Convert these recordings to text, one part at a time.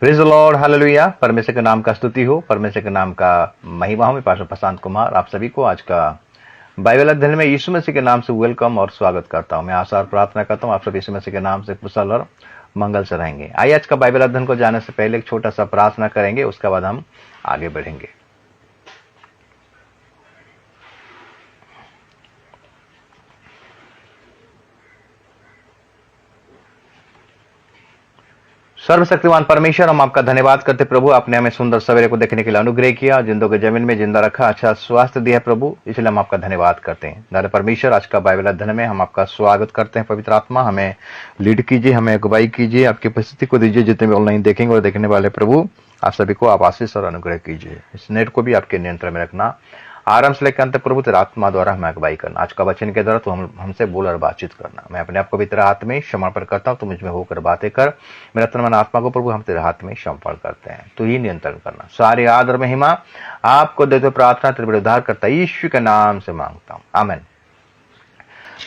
Praise the Lord, hallelujah. परमेश्वर के नाम का स्तुति हो, परमेश्वर के नाम का महिमा हो। मैं पास्टर प्रशांत कुमार आप सभी को आज का बाइबल अध्ययन में यीशु मसीह के नाम से वेलकम और स्वागत करता हूं। मैं आशा और प्रार्थना करता हूं आप सब यीशु मसीह के नाम से कुशल और मंगल से रहेंगे। आइए आज का बाइबल अध्ययन को जाने से पहले एक छोटा सा प्रार्थना करेंगे, उसके बाद हम आगे बढ़ेंगे। सर्वशक्तिमान परमेश्वर, हम आपका धन्यवाद करते प्रभु, आपने हमें सुंदर सवेरे को देखने के लिए अनुग्रह किया, जिंदों के जमीन में जिंदा रखा, अच्छा स्वास्थ्य दिया प्रभु, इसलिए हम आपका धन्यवाद करते हैं। दादा परमेश्वर, आज का बाइबल अध्ययन में हम आपका स्वागत करते हैं। पवित्र आत्मा हमें लीड कीजिए, हमें अगुवाई कीजिए, आपकी उपस्थिति को दीजिए। जितने भी ऑनलाइन देखेंगे और देखने वाले प्रभु, आप सभी को आप आशीष और अनुग्रह कीजिए। इस नेट को भी आपके नियंत्रण में रखना, आराम से लेकर अंत प्रभु तेरा आत्मा द्वारा हमें अगुवाई करना। आज का वचन के द्वारा तो हमसे बोल और बातचीत करना। मैं अपने आप को भी तेरे हाथ में समर्पण करता हूँ, तू मुझ में होकर बातें कर। मेरा तन मन आत्मा को प्रभु हम तेरे हाथ में समर्पण करते हैं, तू ही नियंत्रण करना। सारी आदर महिमा आपको देते प्रार्थना तेरे बड़े उद्धार करता यीशु के नाम से मांगता हूँ, आमीन।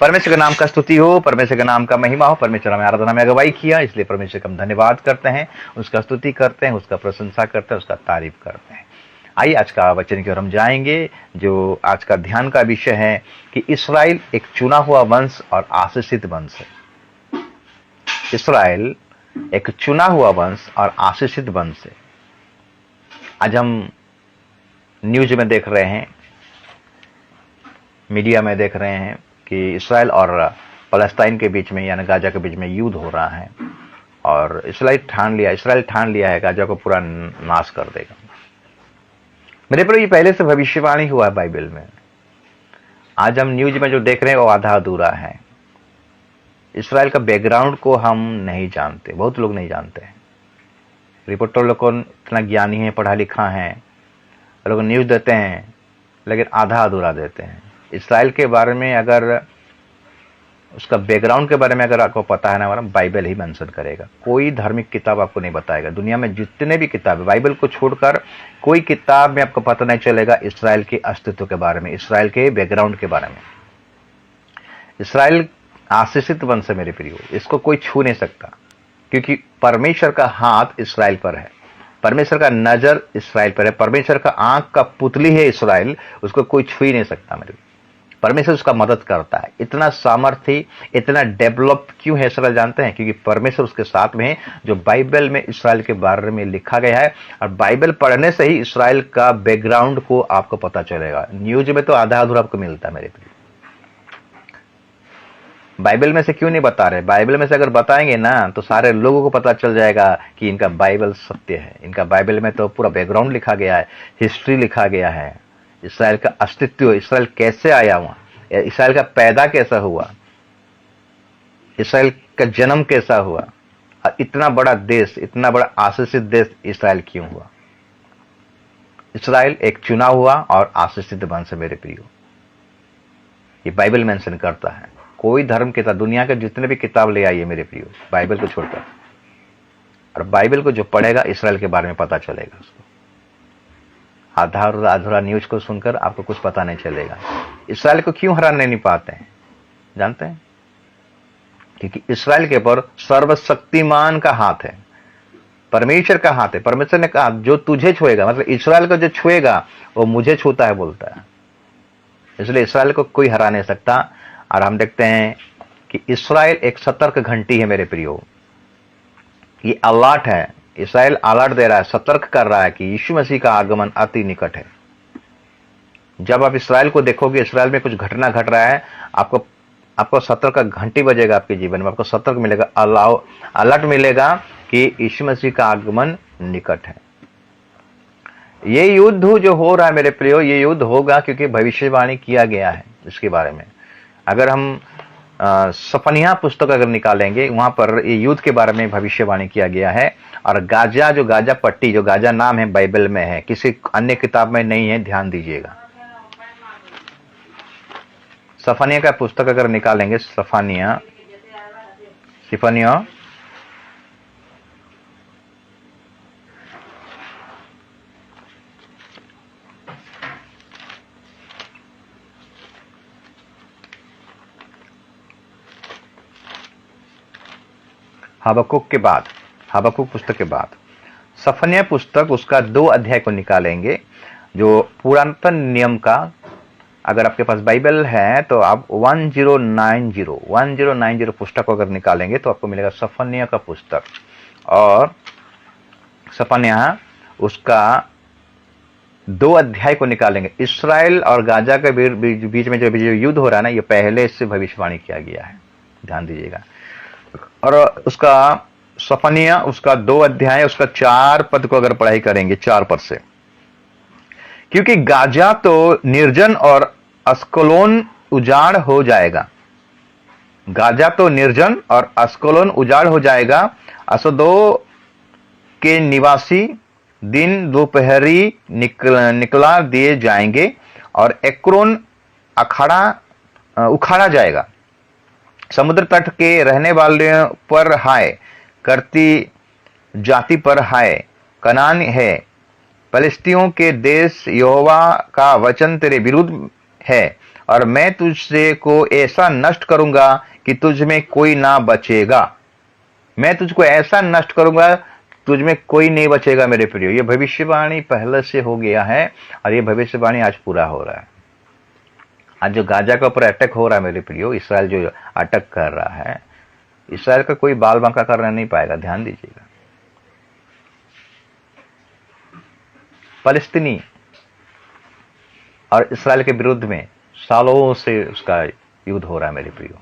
परमेश्वर के नाम का स्तुति हो, परमेश्वर के नाम का महिमा हो। परमेश्वर हमें आराधना में अगुवाई किया, इसलिए परमेश्वर का हम धन्यवाद करते हैं, उसका स्तुति करते हैं, उसका प्रशंसा करते हैं, उसका तारीफ करते हैं। आइए आज का वचन की ओर हम जाएंगे। जो आज का ध्यान का विषय है कि इस्राएल एक चुना हुआ वंश और आशीषित वंश है। इस्राएल एक चुना हुआ वंश और आशीषित वंश है। आज हम न्यूज में देख रहे हैं, मीडिया में देख रहे हैं कि इस्राएल और फलस्तीन के बीच में यानी गाजा के बीच में युद्ध हो रहा है, और इस्राएल ठान लिया है गाजा को पूरा नाश कर देगा। मेरे पर ये पहले से भविष्यवाणी हुआ है बाइबल में। आज हम न्यूज में जो देख रहे हैं वो आधा अधूरा है। इस्राएल का बैकग्राउंड को हम नहीं जानते, बहुत लोग नहीं जानते हैं। रिपोर्टर लोग को इतना ज्ञानी है, पढ़ा लिखा है, लोग न्यूज देते हैं लेकिन आधा अधूरा देते हैं। इस्राएल के बारे में अगर उसका बैकग्राउंड के बारे में अगर आपको पता है ना, हमारा बाइबल ही मेंशन करेगा। कोई धार्मिक किताब आपको नहीं बताएगा। दुनिया में जितने भी किताब है, बाइबल को छोड़कर कोई किताब में आपको पता नहीं चलेगा इस्राएल के अस्तित्व के बारे में, इस्राएल के बैकग्राउंड के बारे में। इस्राएल आशीषित वंश है मेरे प्रियो, इसको कोई छू नहीं सकता, क्योंकि परमेश्वर का हाथ इस्राएल पर है, परमेश्वर का नजर इस्राएल पर है, परमेश्वर का आंख का पुतली है इस्राएल, उसको कोई छू ही नहीं सकता मेरे। परमेश्वर उसका मदद करता है। इतना सामर्थ्य, इतना डेवलप क्यों है इस्राएल जानते हैं? क्योंकि परमेश्वर उसके साथ में है। जो बाइबल में इस्राएल के बारे में लिखा गया है, और बाइबल पढ़ने से ही इस्राएल का बैकग्राउंड को आपको पता चलेगा। न्यूज में तो आधा अधूरा आपको मिलता है मेरे प्रिय। बाइबल में से क्यों नहीं बता रहे? बाइबल में से अगर बताएंगे ना तो सारे लोगों को पता चल जाएगा कि इनका बाइबल सत्य है। इनका बाइबल में तो पूरा बैकग्राउंड लिखा गया है, हिस्ट्री लिखा गया है, इस्राएल का अस्तित्व, इस्राएल कैसे आया हुआ, इस्राएल का पैदा कैसा हुआ, इस्राएल का जन्म कैसा हुआ, और इतना बड़ा देश, इतना बड़ा आशीषित देश इस्राएल क्यों हुआ। इस्राएल एक चुना हुआ और आशीषित वंश है मेरे प्रियो, ये बाइबल मेंशन करता है। कोई धर्म किताब, दुनिया के जितने भी किताब ले आइए मेरे प्रियो, बाइबल को छोड़कर, और बाइबल को जो पढ़ेगा इस्राएल के बारे में पता चलेगा उसको। आधा अधूरा न्यूज को सुनकर आपको कुछ पता नहीं चलेगा। इस्राएल को क्यों हराने नहीं पाते हैं जानते हैं? क्योंकि इस्राएल के ऊपर सर्वशक्तिमान का हाथ है, परमेश्वर का हाथ है। परमेश्वर ने कहा जो तुझे छुएगा, मतलब इस्राएल को जो छुएगा वो मुझे छूता है बोलता है। इसलिए इस्राएल को कोई हरा नहीं सकता। और हम देखते हैं कि इस्राएल एक सतर्क घंटी है मेरे प्रियो, ये अलर्ट है। इस्राएल अलर्ट दे रहा है, सतर्क कर रहा है कि यीशु मसीह का आगमन अति निकट है। जब आप इस्राएल को देखोगे, इस्राएल में कुछ घटना घट रहा है, आपको सतर्क का घंटी बजेगा आपके जीवन में, आपको सतर्क मिलेगा, अलर्ट मिलेगा कि यीशु मसीह का आगमन निकट है। ये युद्ध जो हो रहा है मेरे प्रियो, ये युद्ध होगा क्योंकि भविष्यवाणी किया गया है इसके बारे में। अगर हम सफनिया पुस्तक अगर निकालेंगे, वहां पर ये युद्ध के बारे में भविष्यवाणी किया गया है। और गाजा, जो गाजा पट्टी, जो गाजा नाम है बाइबल में है, किसी अन्य किताब में नहीं है, ध्यान दीजिएगा। सफनिया का पुस्तक अगर निकालेंगे, सफनिया हबक्कुक पुस्तक के बाद सफन्या पुस्तक उसका 2 अध्याय को निकालेंगे, जो पुरातन नियम का। अगर आपके पास बाइबल है तो आप 1090 पुस्तक को अगर निकालेंगे तो आपको मिलेगा सफन्या का पुस्तक। और सफन्या उसका 2 अध्याय को निकालेंगे। इसराइल और गाजा के बीच में जो युद्ध हो रहा है ना, ये पहले से भविष्यवाणी किया गया है, ध्यान दीजिएगा। और उसका सफन्या उसका 2 अध्याय उसका 4 पद को अगर पढ़ाई करेंगे, 4 पद से, क्योंकि गाजा तो निर्जन और अस्कलोन उजाड़ हो जाएगा। गाजा तो निर्जन और अस्कलोन उजाड़ हो जाएगा। असदो के निवासी दिन दोपहरी निकला दिए जाएंगे और एक्रोन उखाड़ा जाएगा। समुद्र तट के रहने वाले पर हाय, करती जाति पर हाय, कनान है। फलिस्तियों के देश, यहोवा का वचन तेरे विरुद्ध है, और मैं तुझसे को ऐसा नष्ट करूंगा कि तुझ में कोई ना बचेगा। मैं तुझको ऐसा नष्ट करूंगा, तुझ में कोई नहीं बचेगा मेरे प्रियो। ये भविष्यवाणी पहले से हो गया है और ये भविष्यवाणी आज पूरा हो रहा है। आज जो गाजा के ऊपर अटैक हो रहा है मेरे प्रियो, इसराइल जो अटैक कर रहा है, इसराइल का कोई बाल बांका करना नहीं पाएगा, ध्यान दीजिएगा। फलस्तीनी और इसराइल के विरुद्ध में सालों से उसका युद्ध हो रहा है मेरे प्रियो।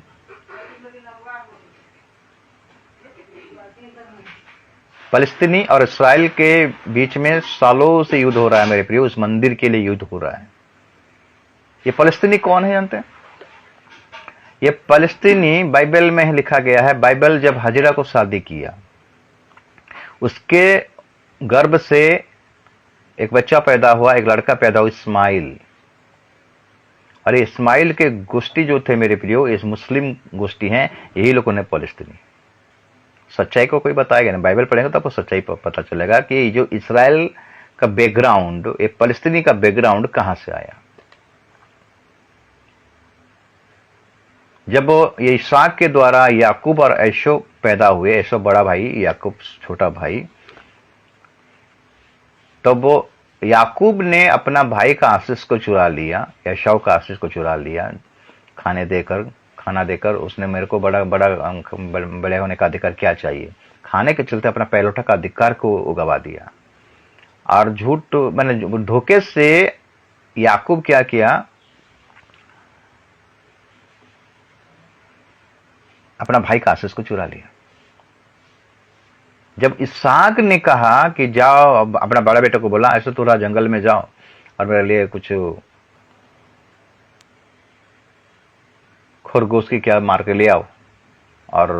फलस्तीनी और इसराइल के बीच में सालों से युद्ध हो रहा है मेरे प्रियो। उस मंदिर के लिए युद्ध हो रहा है। ये फलस्तीनी कौन है जानते हैं? ये फलस्तीनी बाइबल में लिखा गया है। बाइबल जब हजरा को शादी किया, उसके गर्भ से एक बच्चा पैदा हुआ, एक लड़का पैदा हुआ, इस्माइल। और इस्माइल के गोष्ठी जो थे मेरे प्रियो, इस मुस्लिम गोष्ठी हैं, यही लोगों ने फलस्तीनी। सच्चाई को कोई बताएगा नहीं, बाइबल पढ़ेंगे तो आपको सच्चाई पता चलेगा कि जो इसराइल का बैकग्राउंड, ये फलस्तीनी का बैकग्राउंड कहां से आया। जब ये इसहाक के द्वारा याकूब और ऐशो पैदा हुए, ऐशो बड़ा भाई, याकूब छोटा भाई, तो वो याकूब ने अपना भाई का आशीष को चुरा लिया, एसाव का आशीष को चुरा लिया, खाना देकर उसने मेरे को बड़े होने का अधिकार क्या चाहिए, खाने के चलते अपना पहलौठा का अधिकार को गवा दिया। और झूठ मैंने धोखे से याकूब क्या किया, अपना भाई का आशीष को चुरा लिया। जब इसहाक ने कहा कि जाओ, अपना बड़ा बेटे को बोला ऐसे थोड़ा जंगल में जाओ और मेरे लिए कुछ खरगोश की क्या मार के ले आओ और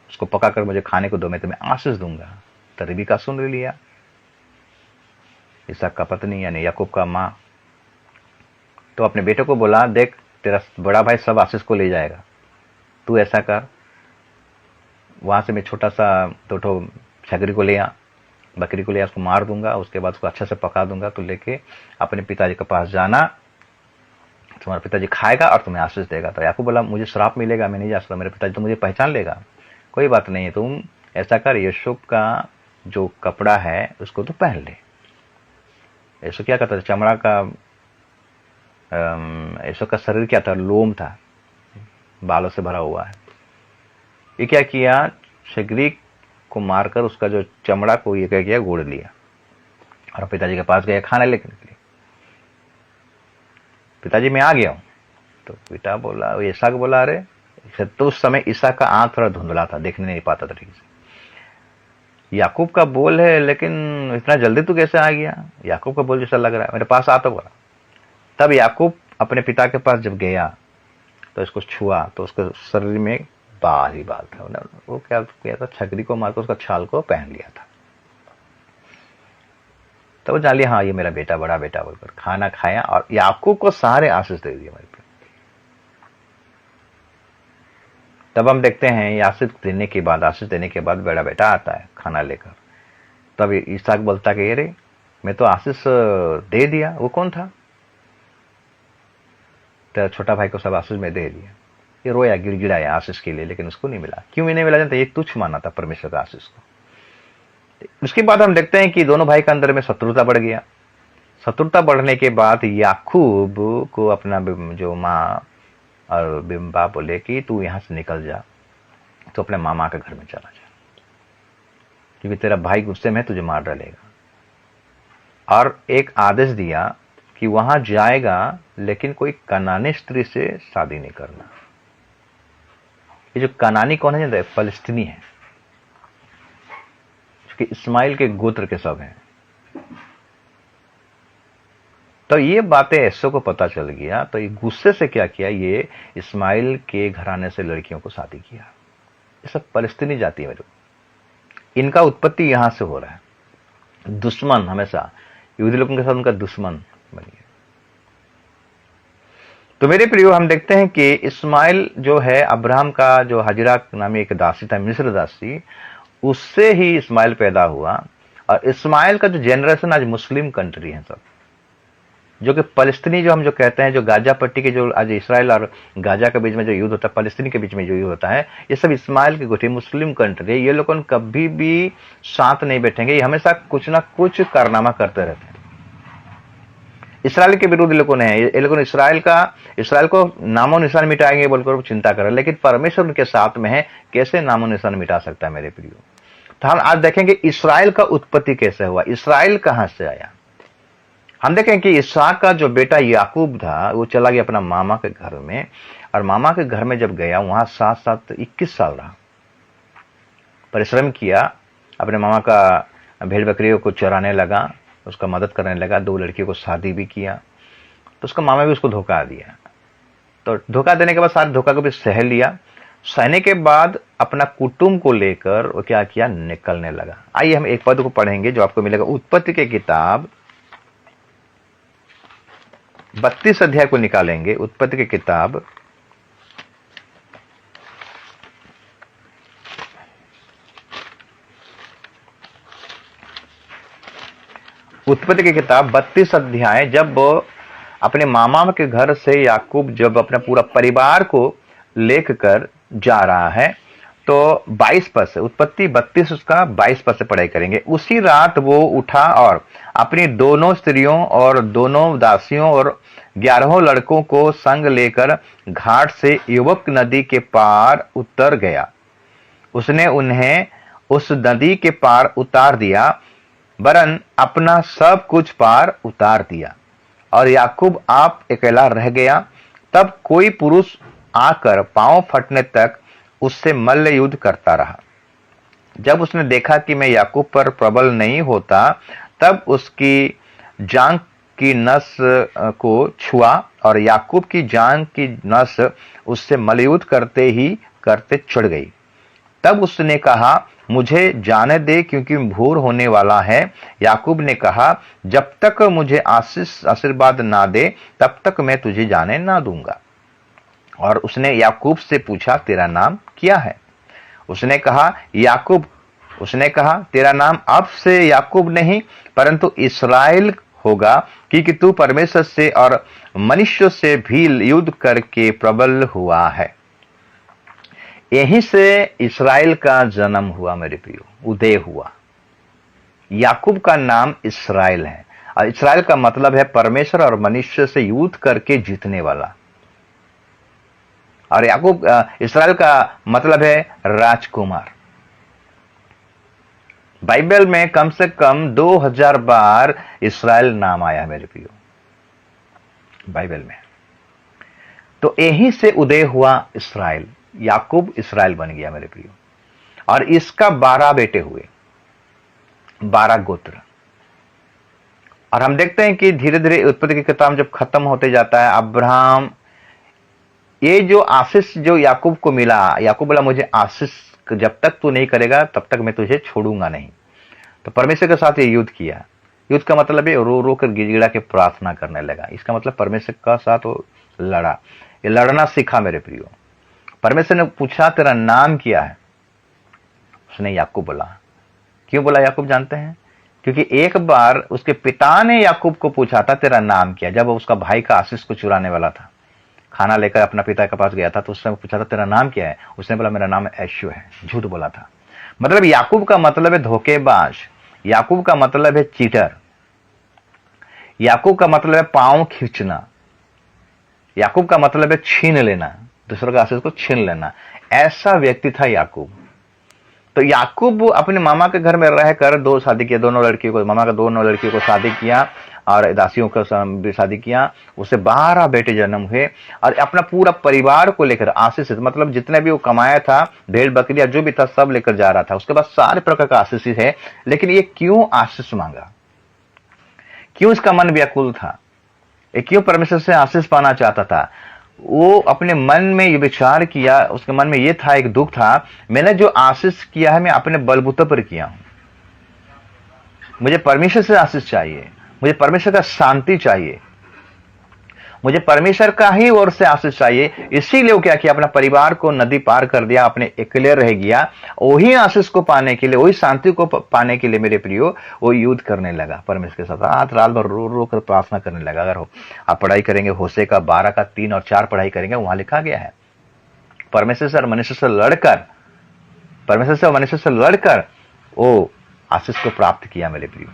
उसको पकाकर मुझे खाने को दो, मैं तुम्हें आशीष दूंगा। तो रिबका सुन लिया, इसहाक का पत्नी यानी याकूब का माँ। तो अपने बेटे को बोला, देख तेरा बड़ा भाई सब आशीष को ले जाएगा, तू ऐसा कर, वहां से मैं छोटा सा तो छकरी को ले आ, बकरी को ले आ, उसको मार दूंगा, उसके बाद उसको अच्छा से पका दूंगा, तो लेके अपने पिताजी के पास जाना, तुम्हारे पिताजी खाएगा और तुम्हें आशीष देगा। तो याकूब बोला, मुझे श्राप मिलेगा, मैं नहीं जा सकता, मेरे पिताजी तो मुझे पहचान लेगा। कोई बात नहीं है, तुम ऐसा कर, यीशु का जो कपड़ा है उसको तो पहन ले। यीशु क्या करता था, चमड़ा का, यीशु का शरीर क्या था, लोम था, बालों से भरा हुआ है। ये क्या किया, छकरी को मारकर उसका जो चमड़ा को ये क्या किया, गोड़ लिया और पिताजी के पास गया खाना लेने के लिए। पिताजी मैं आ गया हूं। तो पिता बोला, इसहाक बोला, अरे तो उस समय इसहाक का आंख थोड़ा धुंधला था, देखने नहीं पाता था ठीक से। याकूब का बोल है, लेकिन इतना जल्दी तू कैसे आ गया, याकूब का बोल जैसा लग रहा है, मेरे पास आता बोला। तब याकूब अपने पिता के पास जब गया तो इसको छुआ तो उसके शरीर में बाल ही बाल था। वो क्या किया था, छकरी को मारकर उसका छाल को पहन लिया था। तो वो जान लिया, हाँ ये मेरा बेटा, बड़ा बेटा बोलकर खाना खाया और याकूब को सारे आशीष दे दिए मेरे पे। तब हम देखते हैं आशीष देने के बाद बड़ा बेटा आता है खाना लेकर। तब इसहाक बोलता कि अरे मैं तो आशीष दे दिया। वो कौन था, तो छोटा भाई को सब आशीष में दे दिया। ये रोया, गिड़गिड़ाया आशीष के लिए, लेकिन उसको नहीं मिला। क्यों नहीं मिला जानते, ये तुच्छ माना था परमेश्वर का आशीष को। उसके बाद हम देखते हैं कि दोनों भाई के अंदर में शत्रुता बढ़ गया। शत्रुता बढ़ने के बाद याकूब को अपना जो माँ और बाप बोले कि तू यहां से निकल जा, तो अपने मामा के घर में चला जा, क्योंकि तेरा भाई गुस्से में तुझे मार डालेगा। और एक आदेश दिया कि वहां जाएगा लेकिन कोई कनानी स्त्री से शादी नहीं करना। ये जो कनानी कौन है? फलस्तीनी है, कि इस्माइल के गोत्र के सब हैं। तो ये बातें ऐसो को पता चल गया, तो ये गुस्से से क्या किया, ये इस्माइल के घराने से लड़कियों को शादी किया। ये सब फलस्तीनी जाति है, इनका उत्पत्ति यहां से हो रहा है। दुश्मन हमेशा यहूदी लोगों के साथ उनका दुश्मन बन गया। तो मेरे प्रियो, हम देखते हैं कि इस्माइल जो है अब्राहम का जो हाजिरा नामी एक दासी था, मिस्र दासी, उससे ही इस्माइल पैदा हुआ। और इस्माइल का जो जनरेशन आज मुस्लिम कंट्री है सब, जो कि फलस्तीनी जो हम जो कहते हैं, जो गाजा पट्टी के जो आज इसराइल और गाजा के बीच में जो युद्ध होता है, फलस्तीनी के बीच में जो युद्ध होता है, ये सब इस्माइल की गुटी मुस्लिम कंट्री है। ये लोग कभी भी साथ नहीं बैठेंगे, ये हमेशा कुछ ना कुछ कारनामा करते रहते हैं। इसराइल के विरुद्ध लोगों ने, ये लोगों ने इसराइल को नामो निशान मिटाएंगे बोलकर चिंता कर रहे हैं, लेकिन परमेश्वर उनके साथ में है। कैसे नामो निशान मिटा सकता है मेरे प्रियो? तो हम आज देखेंगे इसराइल का उत्पत्ति कैसे हुआ, इसराइल कहां से आया। हम देखें कि इसहाक का जो बेटा याकूब था, वो चला गया अपना मामा के घर में, और मामा के घर में जब गया वहां 21 साल रहा, परिश्रम किया, अपने मामा का भेड़ बकरियों को चराने लगा, उसका मदद करने लगा, 2 लड़कियों को शादी भी किया। तो उसका मामा भी उसको धोखा दिया। तो धोखा देने के बाद सारे धोखा को भी सह लिया। सहने के बाद अपना कुटुंब को लेकर वो क्या किया, निकलने लगा। आइए हम एक पद को पढ़ेंगे जो आपको मिलेगा उत्पत्ति की किताब 32 अध्याय को निकालेंगे। उत्पत्ति की किताब 32 अध्याय। जब अपने मामा के घर से याकूब जब अपना पूरा परिवार को लेकर जा रहा है, तो 22 पद से, उत्पत्ति 32 उसका 22 पद से पढ़ाई करेंगे। उसी रात वो उठा और अपनी दोनों स्त्रियों और दोनों दासियों और 11 लड़कों को संग लेकर घाट से युवक नदी के पार उतर गया। उसने उन्हें उस नदी के पार उतार दिया, वरन अपना सब कुछ पार उतार दिया, और याकूब आप अकेला रह गया। तब कोई पुरुष आकर पांव फटने तक उससे मल्ल युद्ध करता रहा। जब उसने देखा कि मैं याकूब पर प्रबल नहीं होता, तब उसकी जांघ की नस को छुआ, और याकूब की जांघ की नस उससे मल्लयुद्ध करते ही करते चढ़ गई। तब उसने कहा, मुझे जाने दे, क्योंकि भोर होने वाला है। याकूब ने कहा, जब तक मुझे आशीर्वाद ना दे तब तक मैं तुझे जाने ना दूंगा। और उसने याकूब से पूछा, तेरा नाम क्या है? उसने कहा, याकूब। उसने कहा, तेरा नाम अब से याकूब नहीं परंतु इसराइल होगा, क्योंकि तू परमेश्वर से और मनुष्य से भी युद्ध करके प्रबल हुआ है। यहीं से इसराइल का जन्म हुआ मेरे प्रियो, उदय हुआ। याकूब का नाम इसराइल है, और इसराइल का मतलब है परमेश्वर और मनुष्य से युद्ध करके जीतने वाला। और याकूब, इसराइल का मतलब है राजकुमार। बाइबल में कम से कम 2000 बार इसराइल नाम आया है मेरे प्रियो, बाइबल में। तो यहीं से उदय हुआ इसराइल, याकूब इसराइल बन गया मेरे प्रियो। और इसका 12 बेटे हुए, 12 गोत्र। और हम देखते हैं कि धीरे धीरे उत्पत्ति की किताब जब खत्म होते जाता है, अब्राहम, ये जो आशीष जो याकूब को मिला, याकूब बोला, मुझे आशीष जब तक तू नहीं करेगा तब तक मैं तुझे छोड़ूंगा नहीं। तो परमेश्वर के साथ ये युद्ध किया। युद्ध का मतलब है रो रो कर गिड़गिड़ा के प्रार्थना करने लगा। इसका मतलब परमेश्वर का साथ वो लड़ा, ये लड़ना सीखा मेरे प्रियो। परमेश्वर ने पूछा, तेरा नाम क्या है? उसने याकूब बोला। क्यों बोला याकूब जानते हैं? क्योंकि एक बार उसके पिता ने याकूब को पूछा था, तेरा नाम क्या? जब उसका भाई का आशीष को चुराने वाला था, खाना लेकर अपना पिता के पास गया था, तो उसने पूछा था, तेरा नाम क्या है? उसने बोला, मेरा नाम ऐशू है। झूठ बोला था। मतलब याकूब का मतलब है धोखेबाज, याकूब का मतलब है चीटर, याकूब का मतलब है पांव खींचना, याकूब का मतलब है छीन लेना, दूसरों का आशीष को छीन लेना। ऐसा व्यक्ति था याकूब। तो याकूब अपने मामा के घर में रहकर दो शादी किया, दोनों लड़कियों को, मामा का दोनों लड़कियों को शादी किया और दासियों को भी शादी किया। उसे 12 बेटे जन्म हुए और अपना पूरा परिवार को लेकर आशीष, मतलब जितने भी वो कमाया था, भेड़ बकरियां जो भी था सब लेकर जा रहा था। उसके बाद सारे प्रकार का आशीष है। लेकिन ये क्यों आशीष मांगा, क्यों इसका मन व्याकुल था, ये क्यों परमेश्वर से आशीष पाना चाहता था? वो अपने मन में ये विचार किया, उसके मन में ये था, एक दुख था, मैंने जो आशीष किया है मैं अपने बलबूते पर किया हूं। मुझे परमेश्वर से आशीष चाहिए, मुझे परमेश्वर का शांति चाहिए, मुझे परमेश्वर का ही ओर से आशीष चाहिए। इसीलिए वो क्या किया, अपना परिवार को नदी पार कर दिया, अपने अकेले रह गया। वही आशीष को पाने के लिए, वही शांति को पाने के लिए मेरे प्रियो वो युद्ध करने लगा परमेश्वर के साथ। रात भर रो रो कर प्रार्थना करने लगा। अगर आप पढ़ाई करेंगे होशे का 12 का 3 और 4 पढ़ाई करेंगे, वहां लिखा गया है परमेश्वर से और मनुष्य से लड़कर, परमेश्वर से और मनुष्य से लड़कर वो आशीष को प्राप्त किया मेरे प्रियो।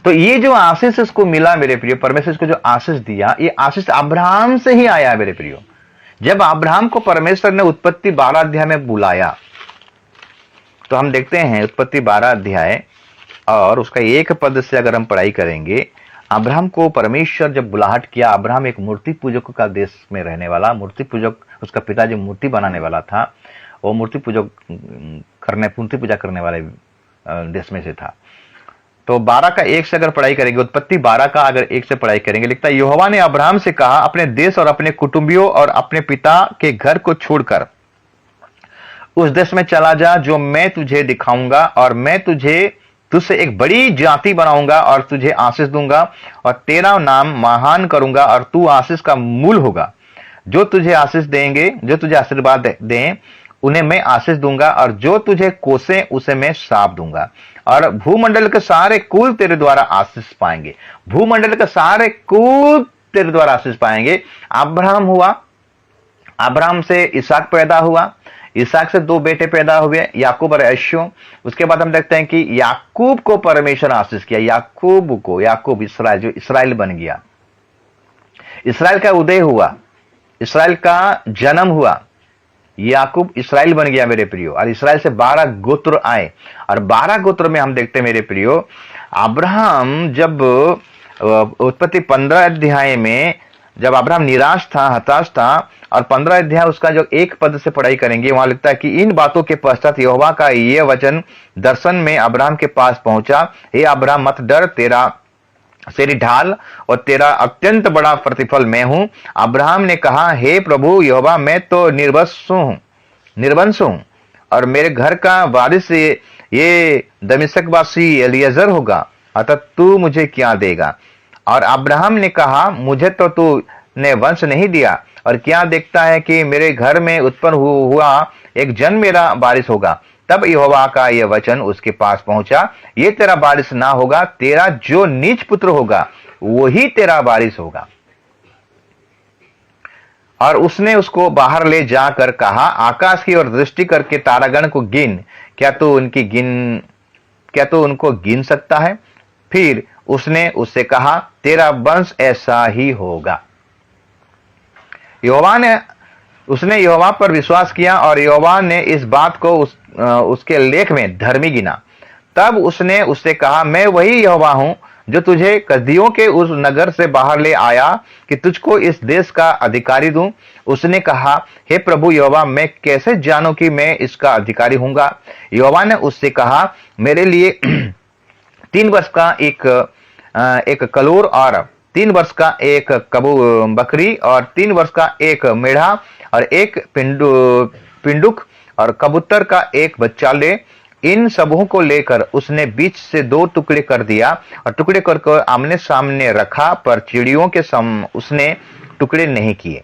तो ये जो आशीष इसको मिला मेरे प्रियो, परमेश्वर को जो आशीष दिया, ये आशीष अब्राहम से ही आया मेरे प्रियो। जब अब्राहम को परमेश्वर ने उत्पत्ति 12 अध्याय में बुलाया, तो हम देखते हैं उत्पत्ति 12 अध्याय और उसका 1 पद से अगर हम पढ़ाई करेंगे, अब्राहम को परमेश्वर जब बुलाहट किया, अब्राहम एक मूर्ति पूजक का देश में रहने वाला, मूर्ति पूजक, उसका पिता जो मूर्ति बनाने वाला था, वो मूर्ति पूजा करने वाले देश में से था। तो 12 का 1 से अगर पढ़ाई करेंगे, उत्पत्ति 12 का अगर 1 से पढ़ाई करेंगे, लिखता है यहोवा ने अब्राहम से कहा, अपने देश और अपने कुटुंबियों और अपने पिता के घर को छोड़कर उस देश में चला जा जो मैं तुझे दिखाऊंगा, और मैं तुझसे एक बड़ी जाति बनाऊंगा और तुझे आशीष दूंगा और तेरा नाम महान करूंगा और तू आशीष का मूल होगा। जो तुझे आशीष देंगे, जो तुझे आशीर्वाद दें उन्हें मैं आशीष दूंगा, और जो तुझे कोसे उसे मैं श्राप दूंगा, और भूमंडल के सारे कुल तेरे द्वारा आशीष पाएंगे। भूमंडल के सारे कुल तेरे द्वारा आशीष पाएंगे। अब्राहम हुआ, अब्राहम से इसहाक पैदा हुआ, इसहाक से 2 बेटे पैदा हुए, याकूब और एशो। उसके बाद हम देखते हैं कि याकूब को परमेश्वर आशीष किया, याकूब इसराइल, जो इसराइल बन गया। इसराइल का उदय हुआ, इसराइल का जन्म हुआ, याकूब इसराइल बन गया मेरे प्रियो। और इसराइल से 12 गोत्र आए, और 12 गोत्र में हम देखते हैं मेरे प्रियो, अब्राहम जब उत्पत्ति 15 अध्याय में जब अब्राहम निराश था, हताश था, और 15 अध्याय उसका जो 1 पद से पढ़ाई करेंगे, वहां लिखता है कि इन बातों के पश्चात यहोवा का यह वचन दर्शन में अब्राहम के पास पहुंचा, हे अब्राहम मत डर, तेरी ढाल और तेरा अत्यंत बड़ा प्रतिफल मैं हूं। अब्राहम ने कहा, हे प्रभु यहोवा, मैं तो निर्वंश हूं और मेरे घर का वारिस ये दमिश्कवासी एलीएजर होगा, अतः तू मुझे क्या देगा? और अब्राहम ने कहा, मुझे तो तूने वंश नहीं दिया, और क्या देखता है कि मेरे घर में उत्पन्न हुआ एक जन मेरा वारिस होगा। तब यहोवा का यह वचन उसके पास पहुंचा, ये तेरा वारिस ना होगा, तेरा जो नीच पुत्र होगा वही तेरा वारिस होगा। और उसने उसको बाहर ले जाकर कहा, आकाश की ओर दृष्टि करके तारागण को गिन, क्या तू उनको गिन सकता है? फिर उसने उससे कहा, तेरा वंश ऐसा ही होगा। उसने यहोवा पर विश्वास किया और यहोवा ने इस बात को उसके लेख में धर्मी गिना। तब उसने उससे कहा, मैं वही यहोवा हूं जो तुझे कसदियों के उस नगर से बाहर ले आया कि तुझको इस देश का अधिकारी दूं। उसने कहा, हे प्रभु यहोवा, मैं कैसे जानूं कि मैं इसका अधिकारी हूंगा? यहोवा ने उससे कहा, मेरे लिए 3 वर्ष का एक कलोर और 3 वर्ष का एक बकरी और 3 वर्ष का एक मेढ़ा और एक पिंडुक और कबूतर का एक बच्चा ले। इन सबों को लेकर उसने बीच से 2 टुकड़े कर दिया और टुकड़े कर आमने सामने रखा, पर चिड़ियों के सम उसने टुकड़े नहीं किए।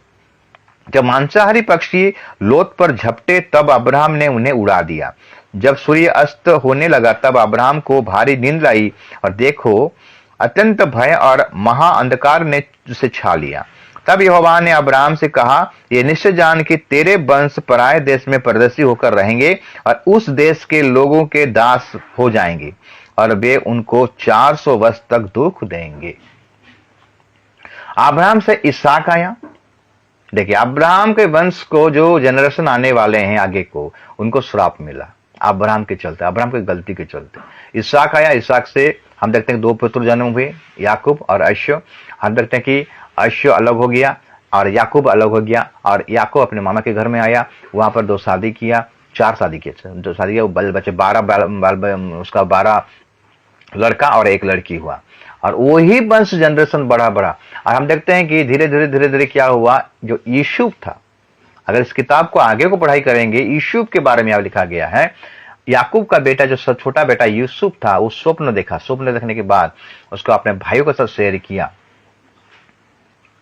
जब मांसाहारी पक्षी लोथ पर झपटे तब अब्राहम ने उन्हें उड़ा दिया। जब सूर्य अस्त होने लगा तब अब्राहम को भारी नींद आई, और देखो अत्यंत भय और महा अंधकार ने उसे छा लिया। तब यहोवा ने अब्राहम से कहा, ये निश्चय जान कि तेरे वंश पराये देश में परदेशी होकर रहेंगे और उस देश के लोगों के दास हो जाएंगे और वे उनको 400 वर्ष तक दुख देंगे। अब्राहम से इसहाक आया। देखिए, अब्राहम के वंश को जो जनरेशन आने वाले हैं आगे को, उनको श्राप मिला अब्राहम के चलते, अब्राहम की गलती के चलते। इसहाक आया, इसहाक से हम देखते हैं 2 पुत्र जन्म हुए, याकूब और अश्शो। हम देखते हैं कि अश्शो अलग हो गया और याकूब अलग हो गया, और याकूब अपने मामा के घर में आया, वहां पर 2 शादी किया, 4 शादी किए, 2 शादी किया, बाल बच्चे 12 उसका 12 लड़का और 1 लड़की हुआ, और वही वंश जनरेशन बढ़ा बढ़ा। और हम देखते हैं कि धीरे धीरे क्या हुआ, जो यूसुफ था, अगर इस किताब को आगे को पढ़ाई करेंगे, यूसुफ के बारे में यहाँ लिखा गया है। याकूब का बेटा, जो छोटा बेटा यूसुफ था, वो स्वप्न देखा, स्वप्न देखने के बाद उसको अपने भाइयों के साथ शेयर किया।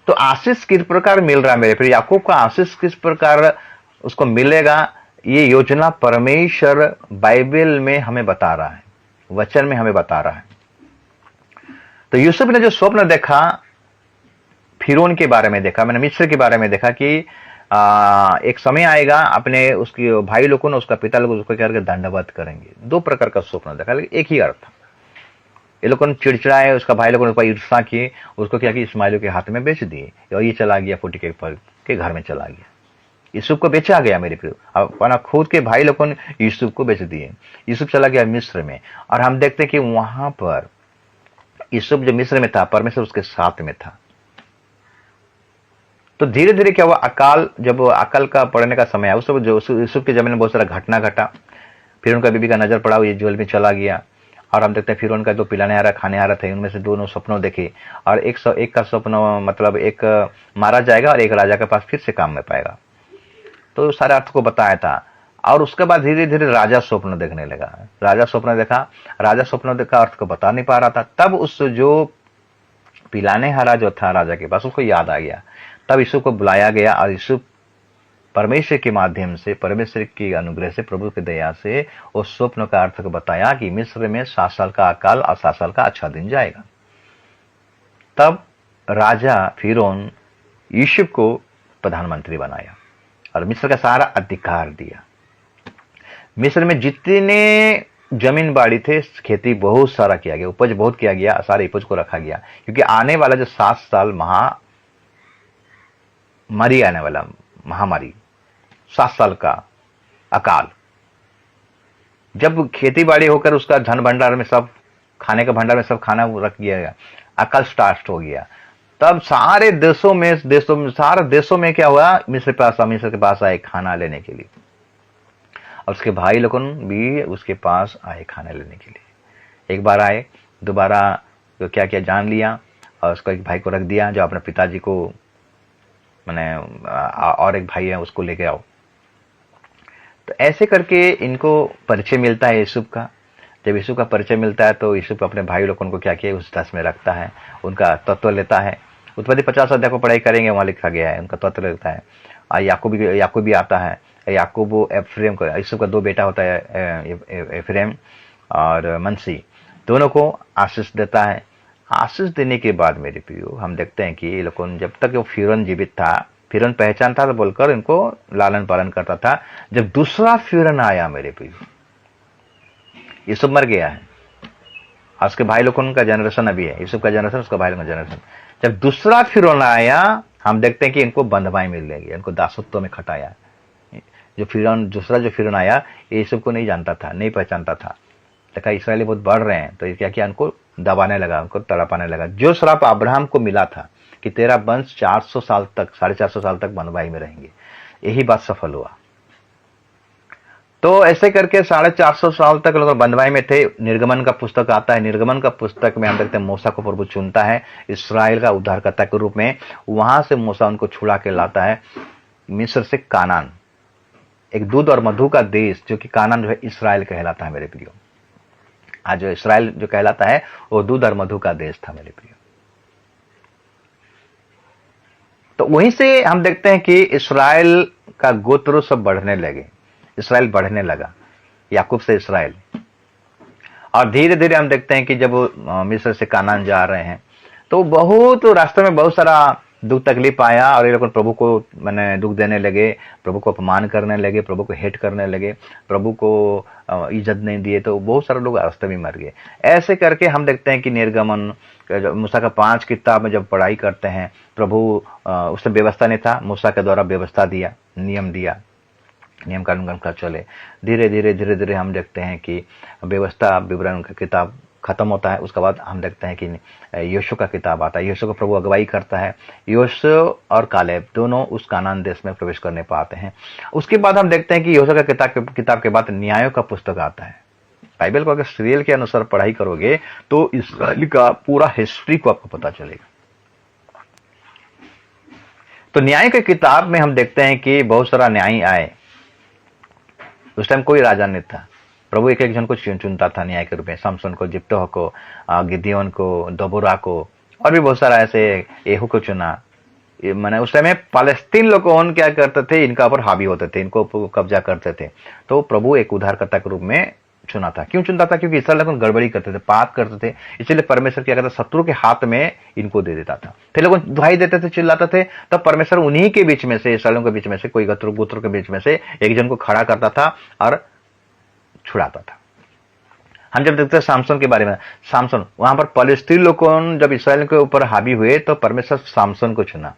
तो आशीष किस प्रकार मिल रहा है मेरे फिर, याकूब का आशीष किस प्रकार उसको मिलेगा, ये योजना परमेश्वर बाइबल में हमें बता रहा है, वचन में हमें बता रहा है। तो यूसुफ ने जो स्वप्न देखा, फिरौन के बारे में देखा, मैंने मिस्र के बारे में देखा कि एक समय आएगा, अपने उसके भाई लोगों ने, उसका पिता लोग उसको क्या करके दंडवत करेंगे। 2 प्रकार का स्वप्न देखा, लेकिन एक ही अर्थ था। ये लोगों ने चिड़चिड़ाए, उसका भाई लोगों ने ईर्षा किए, उसको क्या किया, इस्माइल के हाथ में बेच दिए, और ये चला गया फुटी के घर में चला गया। यूसुफ को बेचा गया मेरे प्रिय, अपना खुद के भाई लोगों ने यूसुफ को बेच दिए। यूसुफ चला गया मिस्र में, और हम देखते कि वहां पर यूसुफ जो मिस्र में था, परमेश्वर उसके साथ में था। तो धीरे धीरे क्या हुआ, अकाल, जब अकाल का पड़ने का समय आया, उस जो यूसुफ के जमीन में बहुत सारा घटना घटा। फिर उनका बीबी का नजर पड़ा, ये जेल में चला गया, और हम देखते हैं फिर उनका जो पिलाने आ रहा, खाने आ रहा थे, उनमें से दोनों सपनों देखे, और एक का सपना मतलब एक मारा जाएगा और एक राजा के पास फिर से काम में पाएगा। तो सारे अर्थ को बताया था। और उसके बाद धीरे धीरे राजा स्वप्न देखने लगा, राजा स्वप्न देखा, राजा स्वप्न देखा, अर्थ को बता नहीं पा रहा था। तब उस जो पिलाने हारा जो था राजा के पास, उसको याद आ गया। तब यूसुफ को बुलाया गया, और यूसुफ परमेश्वर के माध्यम से, परमेश्वर की अनुग्रह से, प्रभु की दया से उस स्वप्न का अर्थ को बताया कि मिस्र में 7 साल का अकाल और 7 साल का अच्छा दिन जाएगा। तब राजा फिरौन यूसुफ को प्रधानमंत्री बनाया और मिस्र का सारा अधिकार दिया। मिस्र में जितने जमीन बाड़ी थे, खेती बहुत सारा किया गया, उपज बहुत किया गया, सारे उपज को रखा गया, क्योंकि आने वाला जो 7 साल महामारी आने वाला, महामारी, 7 साल का अकाल, जब खेती बाड़ी होकर उसका धन भंडार में सब, खाने का भंडार में सब खाना रख दिया गया, अकाल स्टार्ट हो गया। तब सारे देशों में क्या हुआ, मिस्र के पास आए खाना लेने के लिए, और उसके भाई लोगों भी उसके पास आए खाना लेने के लिए। एक बार आए, दोबारा तो क्या क्या जान लिया, और उसको एक भाई को रख दिया, जो अपने पिताजी को, मैंने और एक भाई है उसको लेके आओ। तो ऐसे करके इनको परिचय मिलता है यूसुफ का। जब यूसुफ का परिचय मिलता है तो यूसुफ अपने भाई लोगों को क्या किया, उस दस में रखता है, उनका तत्व लेता है। उत्पत्ति 50 अध्याय को पढ़ाई करेंगे, वहां लिखा गया है, उनका तत्व लेता है। और याकूब भी आता है। याकूब एफ्रेम को, यूसुफ का 2 बेटा होता है, एफ्रेम और मनसी, दोनों को आशीष देता है। आशीष देने के बाद मेरे प्रियो, हम देखते हैं कि ये लोगों, जब तक वो फिरौन जीवित था, फिरौन पहचान था तो बोलकर इनको लालन पालन करता था। जब दूसरा फिरौन आया मेरे प्रियो, यूसुफ मर गया है, और उसके भाई लोगों का जनरेशन अभी है, यूसुफ का जनरेशन, उसका भाई लोगों का जनरेशन। जब दूसरा फिरौन आया, हम देखते हैं कि इनको बंधवाई मिल गई, इनको दासत्व में खटाया। दूसरा जो फिरौन आया, ये यूसुफ को नहीं जानता था, नहीं पहचानता था। देखा इसराइली बहुत बढ़ रहे हैं, तो ये क्या किया, उनको दबाने लगा, उनको तड़पाने लगा। जो श्राप अब्राहम को मिला था कि तेरा वंश 400 साल तक, 450 साल तक बंधवाई में रहेंगे, यही बात सफल हुआ। तो ऐसे करके 450 साल तक लोग बंधवाई में थे। निर्गमन का पुस्तक आता है, निर्गमन का पुस्तक में हम देखते हैं मूसा को प्रभु चुनता है इसराइल का उद्धारकर्ता के रूप में। वहां से मूसा उनको छुड़ा के लाता है मिस्र से कानान, एक दूध और मधु का देश, जो कि कानान जो है इसराइल कहलाता है मेरे प्रियो। आज जो इसराइल जो कहलाता है वो दूध और मधु का देश था मेरे प्रियो। तो वहीं से हम देखते हैं कि इसराइल का गोत्र सब बढ़ने लगे, इसराइल बढ़ने लगा, याकूब से इसराइल। और धीरे धीरे हम देखते हैं कि जब मिस्र से कानान जा रहे हैं, तो बहुत रास्ते में बहुत सारा दुख तकलीफ आया और ये लोग प्रभु को मैंने दुख देने लगे, प्रभु को अपमान करने लगे, प्रभु को हेट करने लगे, प्रभु को इज्जत नहीं दिए, तो बहुत सारे लोग रास्ते में मर गए। ऐसे करके हम देखते हैं कि निर्गमन मूसा का 5 किताब में जब पढ़ाई करते हैं, प्रभु उससे व्यवस्था नहीं था, मूसा के द्वारा व्यवस्था दिया, नियम दिया, नियम कानून का चले। धीरे धीरे धीरे धीरे हम देखते हैं कि व्यवस्था विवरण का किताब खत्म होता है। उसके बाद हम देखते हैं कि यहोशू का किताब आता है। यहोशू का प्रभु अगुवाई करता है। यहोशू और कालेब दोनों उस कानान देश में प्रवेश करने पाते हैं। उसके बाद हम देखते हैं कि यहोशू का किताब के बाद न्यायों का पुस्तक आता है। बाइबल को अगर सीरियल के अनुसार पढ़ाई करोगे तो इसराइल का पूरा हिस्ट्री को आपको पता चलेगा। तो न्याय की किताब में हम देखते हैं कि बहुत सारा न्याय आए। उस टाइम कोई राजा नहीं था, प्रभु एक एक जन को चुनता था न्याय के रूप में। समसन को, जिप्तह को, गिदियोन को, दबोरा को, और भी बहुत सारा ऐसे, एहू को चुना। मैंने उस टाइम में पालेस्तीन लोग कौन क्या करते थे, इनका ऊपर हावी होते थे, इनको कब्जा करते थे। तो प्रभु एक उद्धारकर्ता के रूप में चुना था। क्यों चुनता था? क्योंकि इसराइल लोग गड़बड़ी करते थे, पाप करते थे, इसलिए परमेश्वर क्या करता, शत्रु के हाथ में इनको दे देता था। फिर लोग दुहाई देते थे, चिल्लाते थे, तब परमेश्वर उन्हीं के बीच में से, इसराइलों के बीच में से, कोई गोत्र के बीच में से एक जन को खड़ा करता था और छुड़ाता था। हम जब देखते हैं सामसन के बारे में, सामसन वहां पर पलिस्तीन लोग जब इसराइल के ऊपर हावी हुए तो परमेश्वर सामसन को चुना,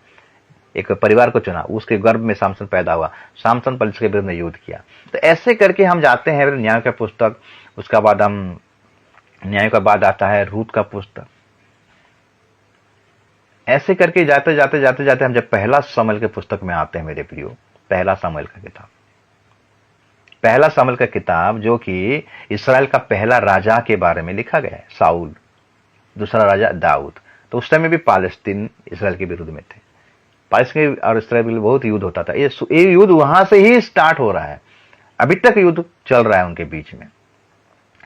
एक परिवार को चुना, उसके गर्भ में सामसन पैदा हुआ। सामसन पलिस्तीन के विरुद्ध में युद्ध किया। तो ऐसे करके हम जाते हैं न्याय का पुस्तक। उसका बाद हम न्याय का बाद आता है रूत का पुस्तक। ऐसे करके जाते जाते जाते जाते हम जब पहला शमूएल के पुस्तक में आते हैं मेरे प्रियो, पहला शमूएल का किताब, पहला शमूएल का किताब जो कि इसराइल का पहला राजा के बारे में लिखा गया है, साउल। दूसरा राजा दाऊद। तो उस टाइम में भी पालेस्तीन इसराइल के विरुद्ध में थे। पालेस्तीन और इसराइल के बहुत युद्ध होता था। ये युद्ध वहां से ही स्टार्ट हो रहा है। अभी तक युद्ध चल रहा है उनके बीच में,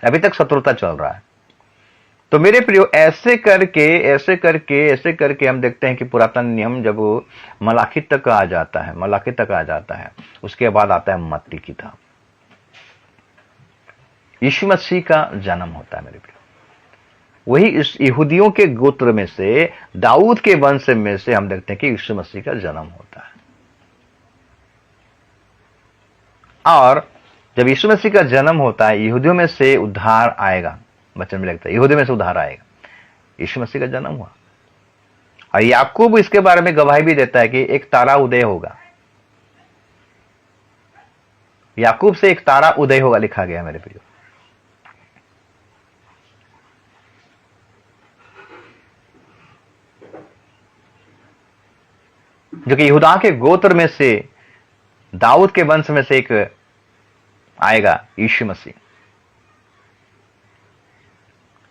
अभी तक शत्रुता चल रहा है। तो मेरे प्रियो ऐसे करके हम देखते हैं कि पुरातन नियम जब मलाकी तक आ जाता है, उसके बाद आता है मत्ती किताब। यीशु मसीह का जन्म होता है मेरे प्रियो। वही इस यहूदियों के गोत्र में से, दाऊद के वंश में से हम देखते हैं कि यीशु मसीह का जन्म होता है। और जब यीशु मसीह का जन्म होता है, यहूदियों में से उद्धार आएगा। वचन में लगता है यहूदियों में से उद्धार आएगा। यीशु मसीह का जन्म हुआ। और याकूब इसके बारे में गवाही भी देता है कि एक तारा उदय होगा। याकूब से एक तारा उदय होगा लिखा गया मेरे प्रियो। जो कि यहूदा के गोत्र में से, दाऊद के वंश में से एक आएगा, यीशु मसीह।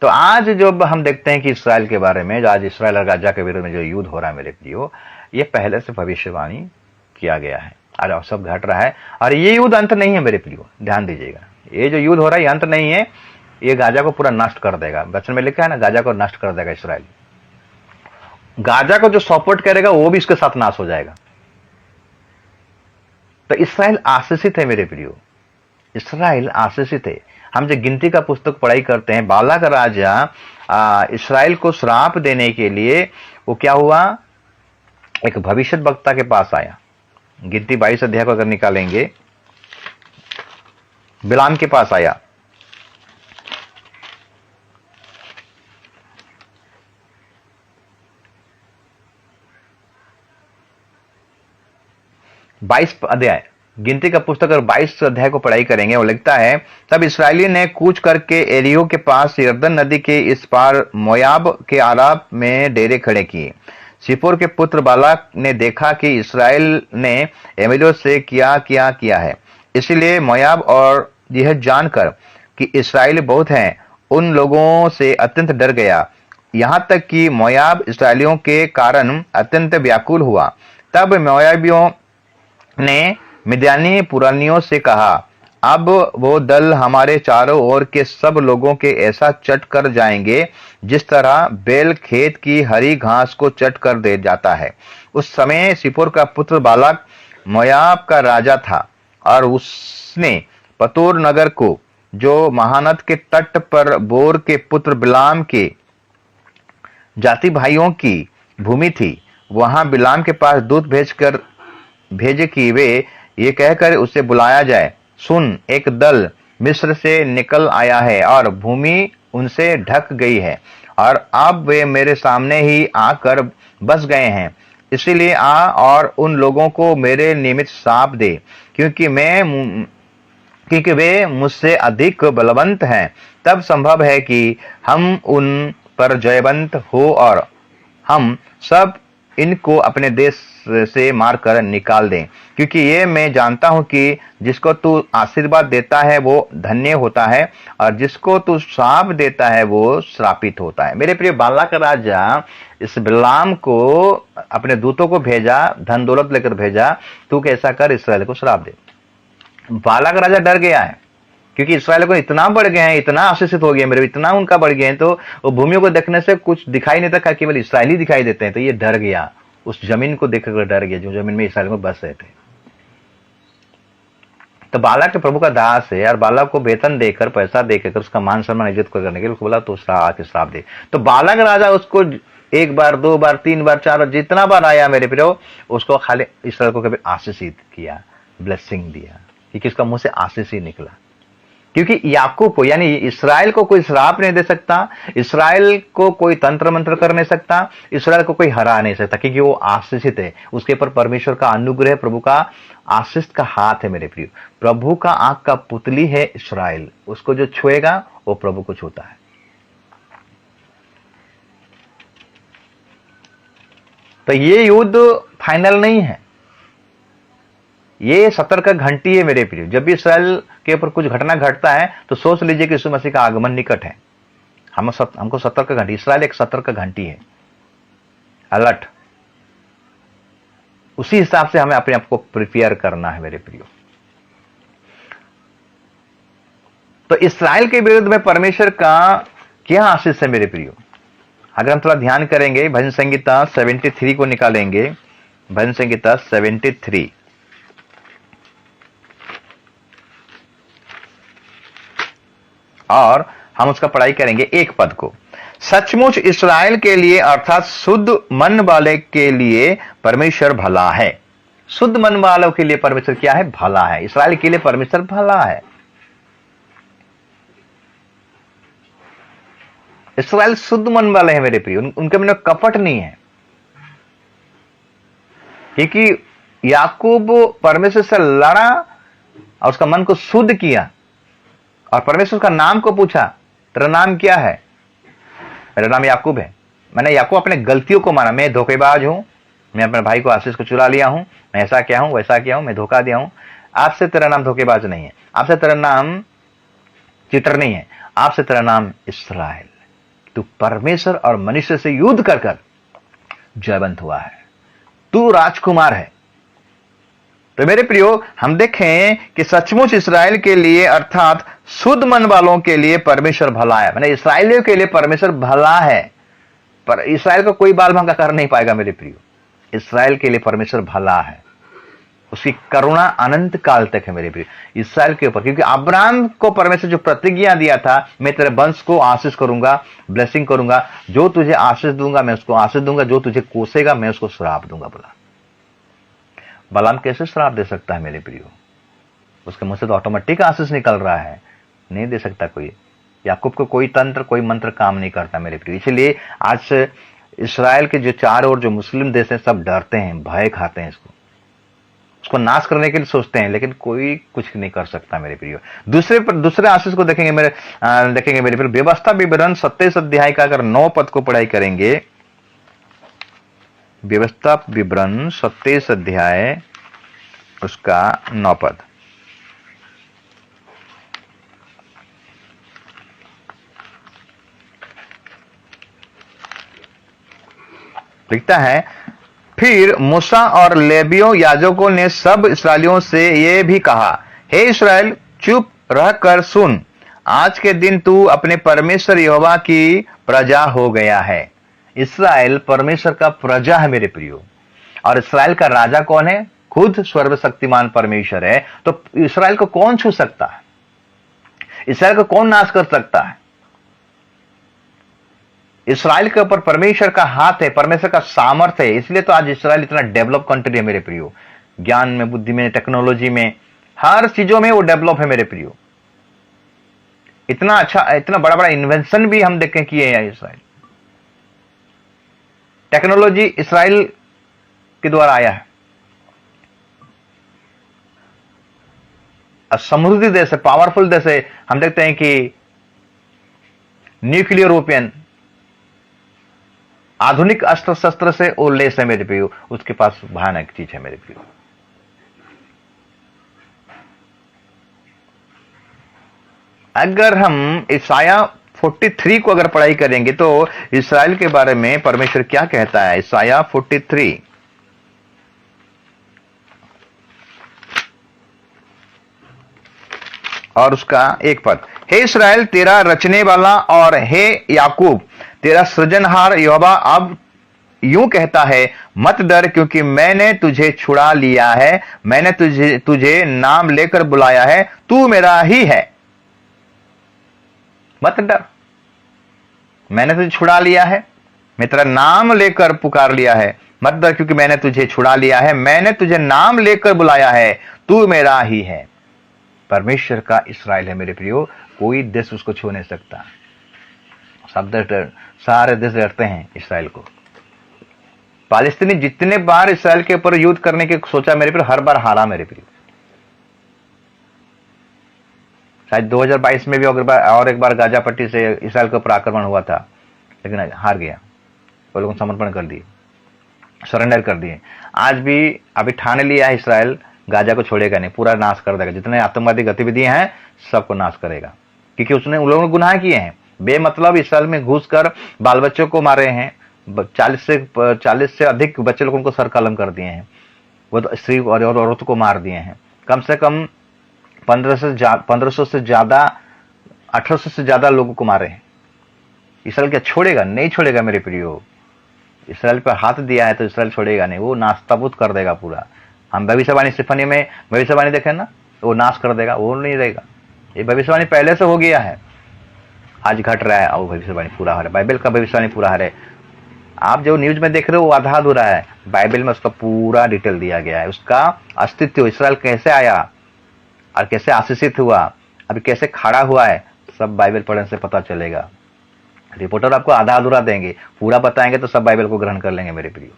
तो आज जब हम देखते हैं कि इसराइल के बारे में, जो आज इसराइल और गाजा के विरुद्ध में जो युद्ध हो रहा है मेरे प्रियो, ये पहले से भविष्यवाणी किया गया है। आज सब घट रहा है। और ये युद्ध अंत नहीं है मेरे प्रियो, ध्यान दीजिएगा। ये जो युद्ध हो रहा है ये अंत नहीं है। ये गाजा को पूरा नष्ट कर देगा। वचन में लिखा है ना, गाजा को नष्ट कर देगा इसराइल। गाजा को जो सपोर्ट करेगा वो भी इसके साथ नाश हो जाएगा। तो इसराइल आशीषित है मेरे प्रियो, इसराइल आशीषित है। हम जो गिनती का पुस्तक पढ़ाई करते हैं, बालाक राजा इसराइल को श्राप देने के लिए वो क्या हुआ, एक भविष्यद्वक्ता के पास आया। गिनती 22 अध्याय को अगर निकालेंगे, बिलाम के पास आया। बाईस अध्याय, गिनती का पुस्तक अगर 22 अध्याय को पढ़ाई करेंगे, वो लिखता है, तब इसराइली ने कूच करके एरियो के पास यरदन नदी के इस पार मोयाब के आराब में डेरे खड़े किए। सिपोर के पुत्र बालाक ने देखा कि इसराइल ने एमिलो से किया है, इसलिए मोयाब और यह जानकर कि इसराइली बहुत हैं, उन लोगों से अत्यंत डर गया, यहाँ तक कि मोयाब इसराइलियों के कारण अत्यंत व्याकुल हुआ। तब मोयाबियों ने मिद्यानी पुरानियों से कहा, अब वो दल हमारे चारों ओर के सब लोगों के ऐसा चट कर जाएंगे जिस तरह बैल खेत की हरी घास को चट कर दे जाता है। उस समय सिपोर का पुत्र बालाक मोयाब का राजा था और उसने पतोर नगर को, जो महानद के तट पर बोर के पुत्र बिलाम के जाति भाइयों की भूमि थी, वहां बिलाम के पास दूत भेजे कि वे ये कहकर उसे बुलाया जाए, सुन, एक दल मिस्र से निकल आया है और भूमि उनसे ढक गई है और अब वे मेरे सामने ही आकर बस गए हैं। इसीलिए आ और उन लोगों को मेरे निमित्त श्राप दे, क्योंकि वे मुझसे अधिक बलवंत हैं। तब संभव है कि हम उन पर जयवंत हो और हम सब इनको अपने देश से मारकर निकाल दें, क्योंकि ये मैं जानता हूं कि जिसको तू आशीर्वाद देता है वो धन्य होता है और जिसको तू श्राप देता है वो श्रापित होता है। मेरे प्रिय, बालाक राजा इस बिलाम को अपने दूतों को भेजा, धन दौलत लेकर भेजा, तू कैसा कर, इसराइल को श्राप दे। बालाक राजा डर गया है, क्योंकि इसराइल को इतना बढ़ गए हैं, इतना आशीषित हो गए मेरे, इतना उनका बढ़ गए हैं, तो वो भूमियों को देखने से कुछ दिखाई नहीं था, केवल इसराइली दिखाई देते हैं। तो ये डर गया, उस जमीन को देखकर डर गया जो जमीन में इसराइल में बस रहे थे। तो बालाक के प्रभु का दास है और बालाक को वेतन देकर, पैसा देकर, उसका मान सम्मान इज्जत करने के लिए उसको बोला तो आके श्राप दे। तो बालाक राजा उसको एक बार, दो बार, तीन बार, चार बार, जितना बार आया मेरे प्रियो, उसको खाली इसराइल को कभी आशीषित किया, ब्लेसिंग दिया, क्योंकि उसका मुंह से आशीष ही निकला। क्योंकि याकूब को, यानी इसराइल को कोई श्राप नहीं दे सकता, इसराइल को कोई तंत्र मंत्र कर नहीं सकता, इसराइल को कोई हरा नहीं सकता, क्योंकि वो आशीषित है। उसके ऊपर परमेश्वर का अनुग्रह, प्रभु का आशीष का हाथ है मेरे प्रियो। प्रभु का आंख का पुतली है इसराइल, उसको जो छुएगा वो प्रभु को छूता है। तो ये युद्ध फाइनल नहीं है, ये सतर्क घंटी है मेरे प्रिय। जब भी इसराइल के ऊपर कुछ घटना घटता है तो सोच लीजिए कि यीशु मसीह का आगमन निकट है। हमको सतर्क घंटी, इसराइल एक सतर्क घंटी है, अलर्ट। उसी हिसाब से हमें अपने आप को प्रिपेयर करना है मेरे प्रियो। तो इसराइल के विरुद्ध में परमेश्वर का क्या आशीष है मेरे प्रियो? अगर हम थोड़ा ध्यान करेंगे, भजन संहिता 73 को निकालेंगे, भजन संहिता 73 और हम उसका पढ़ाई करेंगे एक पद को। सचमुच इसराइल के लिए अर्थात शुद्ध मन वाले के लिए परमेश्वर भला है। शुद्ध मन वालों के लिए परमेश्वर क्या है? भला है। इसराइल के लिए परमेश्वर भला है। इसराइल शुद्ध मन वाले हैं मेरे प्रिय, उनके मन में कपट नहीं है, क्योंकि याकूब परमेश्वर से लड़ा और उसका मन को शुद्ध किया और परमेश्वर का नाम को पूछा, तेरा नाम क्या है? मेरा नाम याकूब है। मैंने याकूब अपने गलतियों को माना, मैं धोखेबाज हूं, मैं अपने भाई को आशीष को चुरा लिया हूं, मैं ऐसा क्या हूं, वैसा क्या हूं, मैं धोखा दिया हूं। आपसे तेरा नाम धोखेबाज नहीं है, आपसे तेरा नाम चीटर नहीं है, आपसे तेरा नाम इसराइल। तू परमेश्वर और मनुष्य से युद्ध कर कर जयवंत हुआ है, तू राजकुमार है। तो मेरे प्रियो, हम देखें कि सचमुच इसराइल के लिए अर्थात शुद्ध मन वालों के लिए परमेश्वर भला है। मैंने इसराइलियों के लिए परमेश्वर भला है, पर इसराइल को कोई बाल भंगा कर नहीं पाएगा मेरे प्रियो। इसराइल के लिए परमेश्वर भला है, उसकी करुणा अनंत काल तक है मेरे प्रियो इसराइल के ऊपर। क्योंकि अब्राहम को परमेश्वर जो प्रतिज्ञा दिया था, मैं तेरे वंश को आशीष करूंगा, ब्लेसिंग करूंगा, जो तुझे आशीष दूंगा मैं उसको आशीष दूंगा, जो तुझे कोसेगा मैं उसको श्राप दूंगा। बोला बलाम कैसे श्राप दे सकता है मेरे प्रियो? उसके मुंह से तो ऑटोमेटिक आशीष निकल रहा है, नहीं दे सकता कोई। याकूब को कोई तंत्र कोई मंत्र काम नहीं करता मेरे प्रियो। इसलिए आज इसराइल के जो चारों ओर जो मुस्लिम देश हैं सब डरते हैं, भय खाते हैं, उसको नाश करने के लिए सोचते हैं, लेकिन कोई कुछ नहीं कर सकता मेरे प्रियो। दूसरे आशीष को देखेंगे मेरे प्रियो। व्यवस्था विवरण 27 अध्याय का अगर 9 पद को पढ़ाई करेंगे, व्यवस्था विवरण 27 अध्याय उसका 9 पद लिखता है, फिर मूसा और लेवियों याजकों ने सब इस्राएलियों से यह भी कहा, हे इस्राएल, चुप रहकर सुन, आज के दिन तू अपने परमेश्वर यहोवा की प्रजा हो गया है। इस्राएल परमेश्वर का प्रजा है मेरे प्रियो, और इस्राएल का राजा कौन है? खुद सर्वशक्तिमान परमेश्वर है। तो इस्राएल को कौन छू सकता है? इस्राएल को कौन नाश कर सकता है? इसराइल के ऊपर परमेश्वर का हाथ है, परमेश्वर का सामर्थ्य है, इसलिए तो आज इसराइल इतना डेवलप कंट्री है मेरे प्रियो। ज्ञान में, बुद्धि में, टेक्नोलॉजी में, हर चीजों में वो डेवलप है मेरे प्रियो। इतना अच्छा, इतना बड़ा बड़ा इन्वेंशन भी हम देखें किए हैं इसराइल। टेक्नोलॉजी इसराइल के द्वारा आया है। समृद्धि देश है, पावरफुल देश है। हम देखते हैं कि न्यूक्लियर वेपन, आधुनिक अस्त्र शस्त्र से वो लेस है मेरे प्रियो। उसके पास भयानक चीज है मेरे प्रियो। अगर हम इसाया 43 को अगर पढ़ाई करेंगे तो इस्राएल के बारे में परमेश्वर क्या कहता है। इसाया 43 और उसका एक पद। हे इस्राएल तेरा रचने वाला और हे याकूब तेरा सृजनहार यहोवा अब यूं कहता है, मत डर क्योंकि मैंने तुझे छुड़ा लिया है, मैंने तुझे नाम लेकर बुलाया है, तू मेरा ही है। मत डर, मैंने तुझे छुड़ा लिया है, मैं तेरा नाम लेकर पुकार लिया है। मत डर क्योंकि मैंने तुझे छुड़ा लिया है, मैंने तुझे नाम लेकर बुलाया है, तू मेरा ही है। परमेश्वर का इस्राएल है मेरे प्रियो, कोई देश उसको छू नहीं सकता। सब देश, सारे देश डरते हैं इसराइल को। पालिस्तीनी जितने बार इसराइल के ऊपर युद्ध करने की सोचा मेरे प्रियो, हर बार हारा मेरे प्रियो। शायद 2022 में भी और एक बार गाजा पट्टी से इसराइल के ऊपर आक्रमण हुआ था, लेकिन हार गया। वो लोगों ने समर्पण कर दिए, सरेंडर कर दिए। आज भी अभी ठान लिया है इसराइल, गाजा को छोड़ेगा नहीं, पूरा नाश कर देगा। जितने आतंकवादी गतिविधियां हैं सबको नाश करेगा, क्योंकि उसने उन लोगों ने गुनाह किए हैं। बेमतलब इसराइल में घुसकर बाल बच्चों को मारे हैं। 40 से अधिक बच्चे लोगों को सर कलम कर दिए हैं। वो तो स्त्री और औरतों को मार दिए हैं। कम से कम 1500 से ज्यादा, 1800 से ज्यादा लोगों को मारे हैं। इसराइल क्या छोड़ेगा? नहीं छोड़ेगा मेरे प्रियो। इसराइल पर हाथ दिया है तो इसराइल छोड़ेगा नहीं, वो नास्ताबूत कर देगा पूरा। हम भविष्यवाणी सिफनी में भविष्यवाणी देखें ना, वो नाश कर देगा, वो नहीं रहेगा। ये भविष्यवाणी पहले से हो गया है, आज घट रहा है और भविष्यवाणी पूरा हो रहा है। बाइबल का भविष्यवाणी पूरा हो रहा है। आप जो न्यूज में देख रहे हो वो आधा अधूरा है, बाइबल में उसका पूरा डिटेल दिया गया है। उसका अस्तित्व, इसराइल कैसे आया और कैसे आशीषित हुआ, अभी कैसे खड़ा हुआ है, सब बाइबल पढ़ने से पता चलेगा। रिपोर्टर आपको आधा अधूरा देंगे, पूरा बताएंगे तो सब बाइबल को ग्रहण कर लेंगे मेरे प्रियो।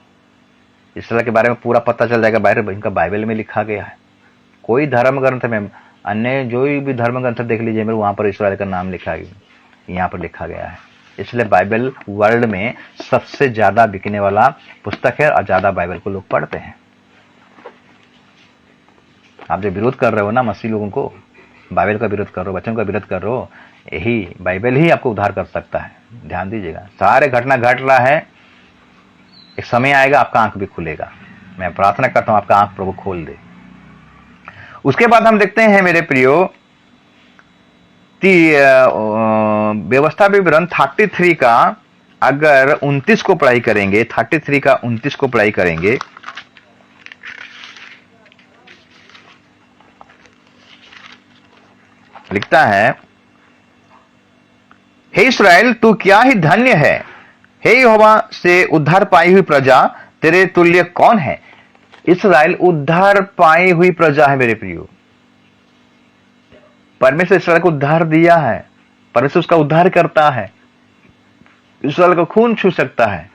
इसराइल के बारे में पूरा पता चल जाएगा, इनका बाइबल में लिखा गया है। कोई धर्म ग्रंथ में, अन्य जो भी धर्म ग्रंथ देख लीजिए मेरे, वहां पर इसराइल का नाम लिखा गया, यहाँ पर लिखा गया है। इसलिए बाइबल वर्ल्ड में सबसे ज्यादा बिकने वाला पुस्तक है और ज्यादा बाइबल को लोग पढ़ते हैं। आप जो विरोध कर रहे हो ना मसीह लोगों को, बाइबल का विरोध कर रहे हो, वचन का विरोध कर रहे हो, यही बाइबल ही आपको उद्धार कर सकता है। ध्यान दीजिएगा, सारे घटना घट रहा है, एक समय आएगा आपका आंख भी खुलेगा। मैं प्रार्थना करता हूं आपका आंख प्रभु खोल दे। उसके बाद हम देखते हैं मेरे प्रियो व्यवस्था विवरण 33 का अगर 29 को पढ़ाई करेंगे, 33 का 29 को पढ़ाई करेंगे, लिखता है, हे इस्राएल तू क्या ही धन्य है, हे यहोवा से उद्धार पाई हुई प्रजा, तेरे तुल्य कौन है। इस्राएल उद्धार पाई हुई प्रजा है मेरे प्रियो। परमेश्वर इस्राएल को उद्धार दिया है, परमेश्वर उसका उद्धार करता है, इस्राएल का खून छू सकता है।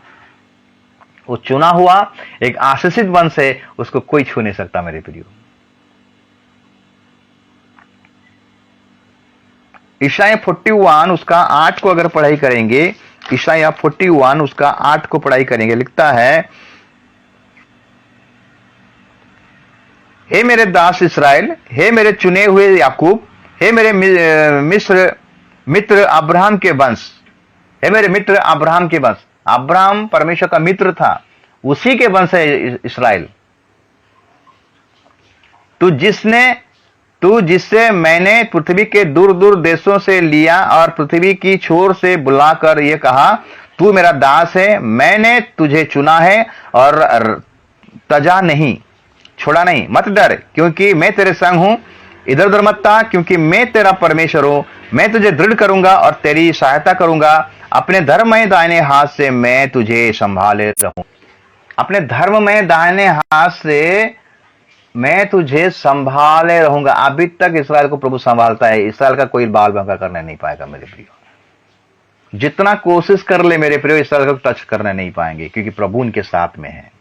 वो चुना हुआ एक आशीषित वंश है, उसको कोई छू नहीं सकता मेरे प्रियो। ईशाया 41 उसका 8 को अगर पढ़ाई करेंगे, ईशाया 41 उसका 8 को पढ़ाई करेंगे, लिखता है, हे मेरे दास इस्राएल, हे मेरे चुने हुए याकूब, हे मेरे मित्र अब्राहम के वंश, हे मेरे मित्र अब्राहम के वंश। अब्राहम परमेश्वर का मित्र था, उसी के वंश है इस्राएल। तू जिससे मैंने पृथ्वी के दूर दूर देशों से लिया और पृथ्वी की छोर से बुलाकर यह कहा, तू मेरा दास है, मैंने तुझे चुना है और तजा नहीं, छोड़ा नहीं। मत डर क्योंकि मैं तेरे संग हूं, इधर उधर मत ता, क्योंकि मैं तेरा परमेश्वर हूं। मैं तुझे दृढ़ करूंगा और तेरी सहायता करूंगा। अपने धर्ममय दाहिने हाथ से मैं तुझे संभाले रहूं। अपने धर्ममय दाहिने हाथ से मैं तुझे संभाले रहूंगा। अभी तक इसराइल को प्रभु संभालता है। इसराइल का कोई बाल बांका करने नहीं पाएगा मेरे प्रियो। जितना कोशिश कर ले मेरे प्रियो, इसराइल को टच करने नहीं पाएंगे, क्योंकि प्रभु उनके साथ में है।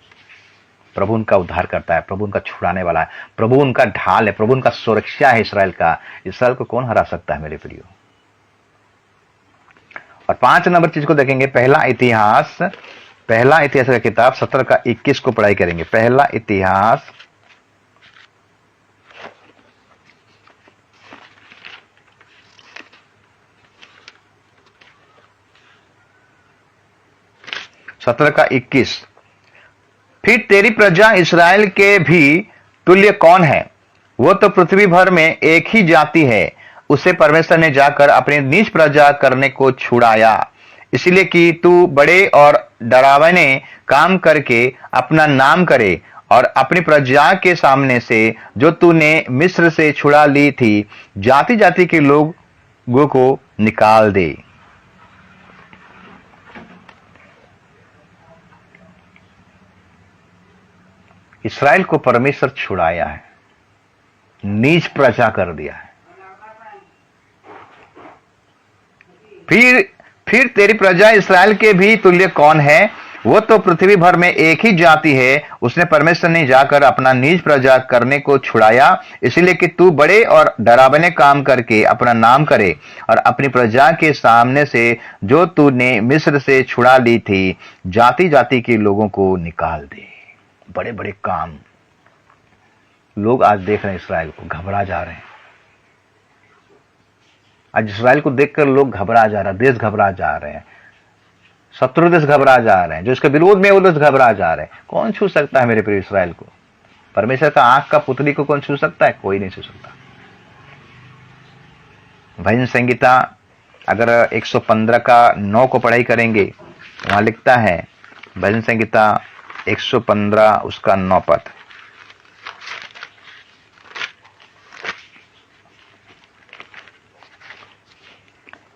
प्रभु उनका उद्धार करता है, प्रभु उनका छुड़ाने वाला है, प्रभु उनका ढाल है, प्रभु उनका सुरक्षा है इसराइल का। इसराइल को कौन हरा सकता है मेरे प्रियो। और 5 नंबर चीज को देखेंगे, पहला इतिहास का किताब 17 का 21 को पढ़ाई करेंगे। पहला इतिहास 17 का 21। फिर तेरी प्रजा इसराइल के भी तुल्य कौन है? वो तो पृथ्वी भर में एक ही जाति है। उसे परमेश्वर ने जाकर अपनी निज प्रजा करने को छुड़ाया, इसलिए कि तू बड़े और डरावने काम करके अपना नाम करे और अपनी प्रजा के सामने से जो तूने मिस्र से छुड़ा ली थी, जाति जाति के लोगों को निकाल दे। इसराइल को परमेश्वर छुड़ाया है, नीच प्रजा कर दिया है। फिर तेरी प्रजा इसराइल के भी तुल्य कौन है? वो तो पृथ्वी भर में एक ही जाति है। उसने परमेश्वर ने जाकर अपना नीच प्रजा करने को छुड़ाया, इसलिए कि तू बड़े और डरावने काम करके अपना नाम करे और अपनी प्रजा के सामने से जो तूने मिस्र से छुड़ा ली थी, जाति जाति के लोगों को निकाल दे। बड़े बड़े काम लोग आज देख रहे हैं, इसराइल को घबरा जा रहे हैं। आज इसराइल को देखकर लोग घबरा जा रहे हैं, देश घबरा जा रहे हैं, शत्रु देश घबरा जा रहे हैं, जो इसके विरोध में वो देश घबरा जा रहे हैं। कौन छू सकता है मेरे प्रिय इसराइल को? परमेश्वर का आंख का पुतली को कौन छू सकता है? कोई नहीं छू सकता। भजन संहिता अगर 115 का 9 को पढ़ाई करेंगे, वहां लिखता है, भजन संहिता 115 उसका 9 पद।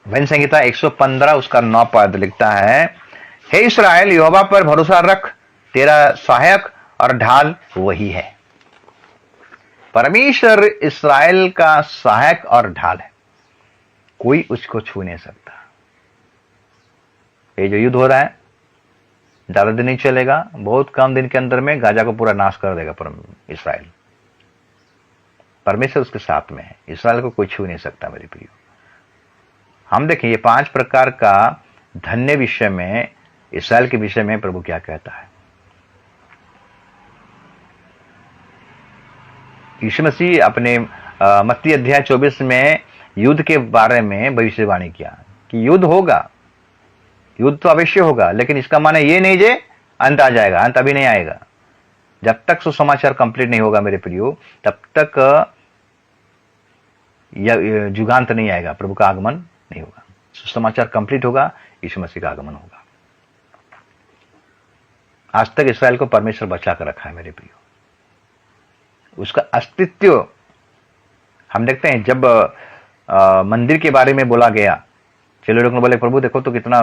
भजन संहिता 115 उसका 9 पद लिखता है, हे इस्राएल, यहोवा पर भरोसा रख, तेरा सहायक और ढाल वही है। परमेश्वर इस्राएल का सहायक और ढाल है, कोई उसको छू नहीं सकता। ये जो युद्ध हो रहा है ज्यादा दिन नहीं चलेगा, बहुत कम दिन के अंदर में गाजा को पूरा नाश कर देगा इसराइल। परमेश्वर उसके साथ में है, इसराइल को कोई छू नहीं सकता मेरे प्रियो। हम देखें ये 5 प्रकार का धन्य विषय में, इसराइल के विषय में प्रभु क्या कहता है। यीशु मसीह अपने मत्ती अध्याय 24 में युद्ध के बारे में भविष्यवाणी किया कि युद्ध होगा, युद्ध तो अवश्य होगा, लेकिन इसका माने ये नहीं जे अंत आ जाएगा। अंत अभी नहीं आएगा। जब तक सुसमाचार कंप्लीट नहीं होगा मेरे प्रियो, तब तक युगांत नहीं आएगा, प्रभु का आगमन नहीं होगा। सुसमाचार कंप्लीट होगा, यीशु मसीह का आगमन होगा। आज तक इसराइल को परमेश्वर बचा कर रखा है मेरे प्रियो। उसका अस्तित्व हम देखते हैं। जब मंदिर के बारे में बोला गया, चलो लोग ने बोले प्रभु देखो तो कितना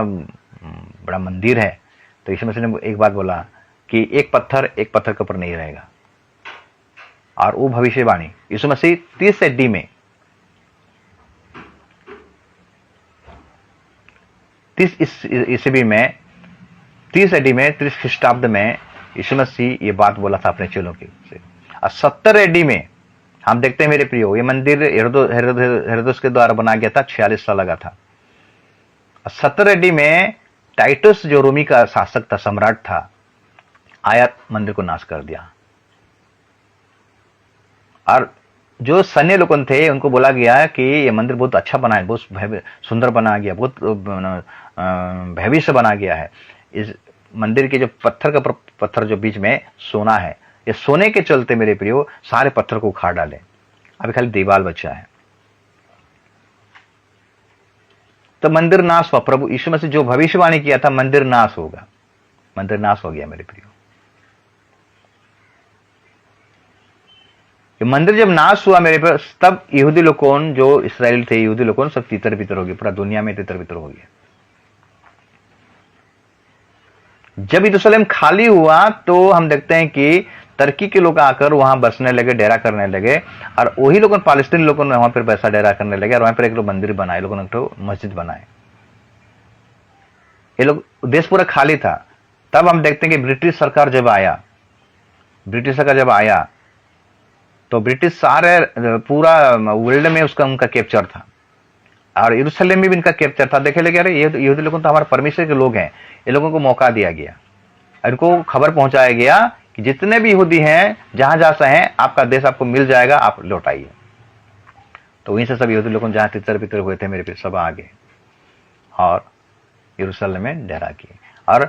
बड़ा मंदिर है, तो यीशु मसीह ने एक बात बोला कि एक पत्थर के ऊपर नहीं रहेगा। और वो भविष्यवाणी यीशु मसीह 30 AD में 30 ईस्वी में 30 AD में 30 ख्रीष्टाब्द में यीशु मसीह ये बात बोला था अपने चेलों के से। और 70 AD में हम देखते हैं मेरे प्रियो, ये मंदिर हेरोदेस के द्वारा बनाया गया था, 46 साल लगा था। 70 AD में टाइटस जो रोमी का शासक था, सम्राट था, आया मंदिर को नाश कर दिया। और जो सैन्य लोग थे उनको बोला गया कि ये मंदिर बहुत अच्छा बना है, बहुत सुंदर बना गया, बहुत भव्य से बना गया है। इस मंदिर के जो पत्थर जो बीच में सोना है, ये सोने के चलते मेरे प्रियो सारे पत्थर को उखाड़ डाले, अभी खाली दीवार बचा है। तो मंदिर नाश हुआ। प्रभु यीशु मसीह जो भविष्यवाणी किया था मंदिर नाश होगा, मंदिर नाश हो गया मेरे प्रियो। ये मंदिर जब नाश हुआ मेरे पर, तब यहूदी लोगों जो इसराइल थे, यहूदी लोगों सब तितर बितर हो गए, पूरा दुनिया में तितर बितर हो गया। जब यरूशलेम खाली हुआ तो हम देखते हैं कि तुर्की के लोग आकर वहां बसने लगे, डेरा करने लगे, और वही लोगों पालस्तीन लोगों ने वहां पर वैसा डेरा करने लगे, और वहां पर एक लोग मंदिर बनाए, लोगों ने एक तो मस्जिद बनाए। ये लोग, देश पूरा खाली था। तब हम देखते हैं कि ब्रिटिश सरकार जब आया तो ब्रिटिश सारे पूरा वर्ल्ड में उसका उनका कैप्चर था, और यरूशलेम में भी इनका कैप्चर था। देखे लगे अरे ये यहूदी लोग तो हमारे परमेश्वर के लोग हैं, ये लोगों को मौका दिया गया, इनको खबर पहुंचाया गया कि जितने भी यहूदी हैं जहां जहां से हैं, आपका देश आपको मिल जाएगा, आप लौटाइए। तो वहीं से सब यहूदी लोग जहां तितर बितर हुए थे मेरे पे, सब आ गए और यरूशलेम में डेरा किए, और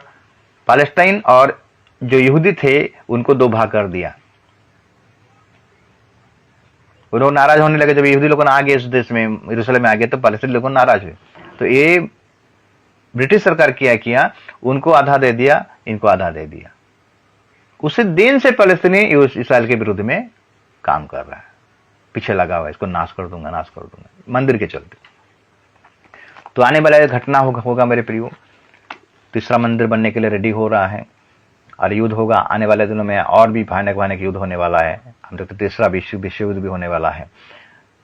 पैलेस्टाइन और जो यहूदी थे उनको दो भाग कर दिया। वो लोग नाराज होने लगे, जब यहूदी लोग आ गए इस देश में, यरूशलेम में आ गए, तो पैलेस्टाइन लोग नाराज हुए। तो ये ब्रिटिश सरकार किया, उनको आधा दे दिया, इनको आधा दे दिया। उसी दिन से पैलेस्टीनी इसराइल के विरुद्ध में काम कर रहा है, पीछे लगा हुआ है, इसको नाश कर दूंगा मंदिर के चलते। तो आने वाला घटना होगा मेरे प्रियो, तीसरा मंदिर बनने के लिए रेडी हो रहा है, और युद्ध होगा आने वाले दिनों में, और भी भयानक युद्ध होने वाला है। हम देखते तीसरा विश्व युद्ध भी होने वाला है।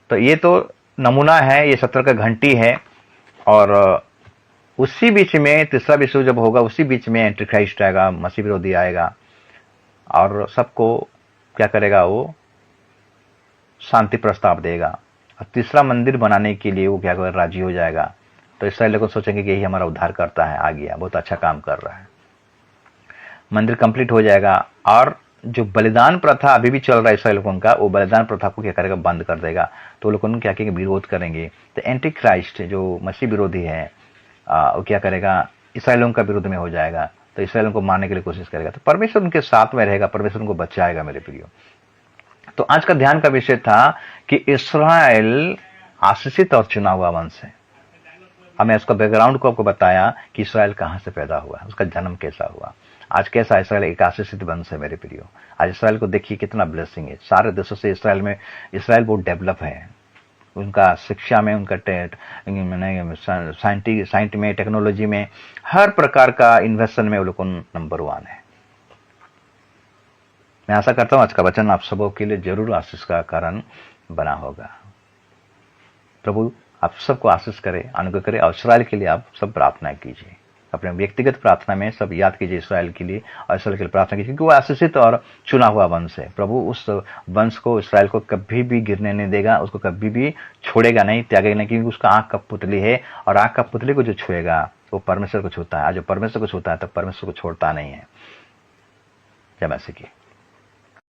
तो ये तो नमूना है, ये 17 का घंटी है, और उसी बीच में तीसरा विश्व जब होगा, उसी बीच में एंटी क्राइस्ट आएगा, मसीह विरोधी आएगा, और सबको क्या करेगा, वो शांति प्रस्ताव देगा, और तीसरा मंदिर बनाने के लिए वो क्या कर राजी हो जाएगा। तो इसराइल लोग सोचेंगे कि यही हमारा उद्धार करता है, आ गया, बहुत अच्छा काम कर रहा है। मंदिर कंप्लीट हो जाएगा, और जो बलिदान प्रथा अभी भी चल रहा है इसराइल लोगों का, वो बलिदान प्रथा को क्या करेगा, बंद कर देगा। तो लोगों क्या करेंगे, विरोध करेंगे। तो एंटी क्राइस्ट जो मसीह विरोधी है, वो क्या करेगा, इसराइलों का विरोध में हो जाएगा, तो इसराइलों को मारने के लिए कोशिश करेगा। तो परमेश्वर उनके साथ में रहेगा, परमेश्वर उनको बचाएगा मेरे प्रियो। तो आज का ध्यान का विषय था कि इसराइल आशीषित और चुना हुआ वंश है। हमें उसका बैकग्राउंड को आपको बताया कि इसराइल कहां से पैदा हुआ, उसका जन्म कैसा हुआ, आज कैसा इसराइल एक आशीषित वंश है मेरे प्रियो। आज इसराइल को देखिए कितना ब्लेसिंग है, सारे देशों से इसराइल बहुत डेवलप है, उनका शिक्षा में, उनका साइंस में, टेक्नोलॉजी में, हर प्रकार का इन्वेस्टमेंट में वो लोग नंबर 1 है। मैं आशा करता हूं आज का वचन आप सबों के लिए जरूर आशीष का कारण बना होगा। प्रभु आप सबको आशीष करे, अनुग्रह करे, और इसराइल के लिए आप सब प्रार्थना कीजिए, अपने व्यक्तिगत प्रार्थना में सब याद कीजिए इसराइल के लिए, और इसराइल के लिए प्रार्थना कीजिए, क्योंकि वो आशीषित और चुना हुआ वंश है। प्रभु उस वंश को, इसराइल को कभी भी गिरने नहीं देगा, उसको कभी भी छोड़ेगा नहीं, त्यागेगा नहीं, क्योंकि उसका आंख का पुतली है, और आंख का पुतली को जो छुएगा वो परमेश्वर को छूता है। आज जो परमेश्वर को छूता है तो परमेश्वर को छोड़ता नहीं है। जय मसीह की।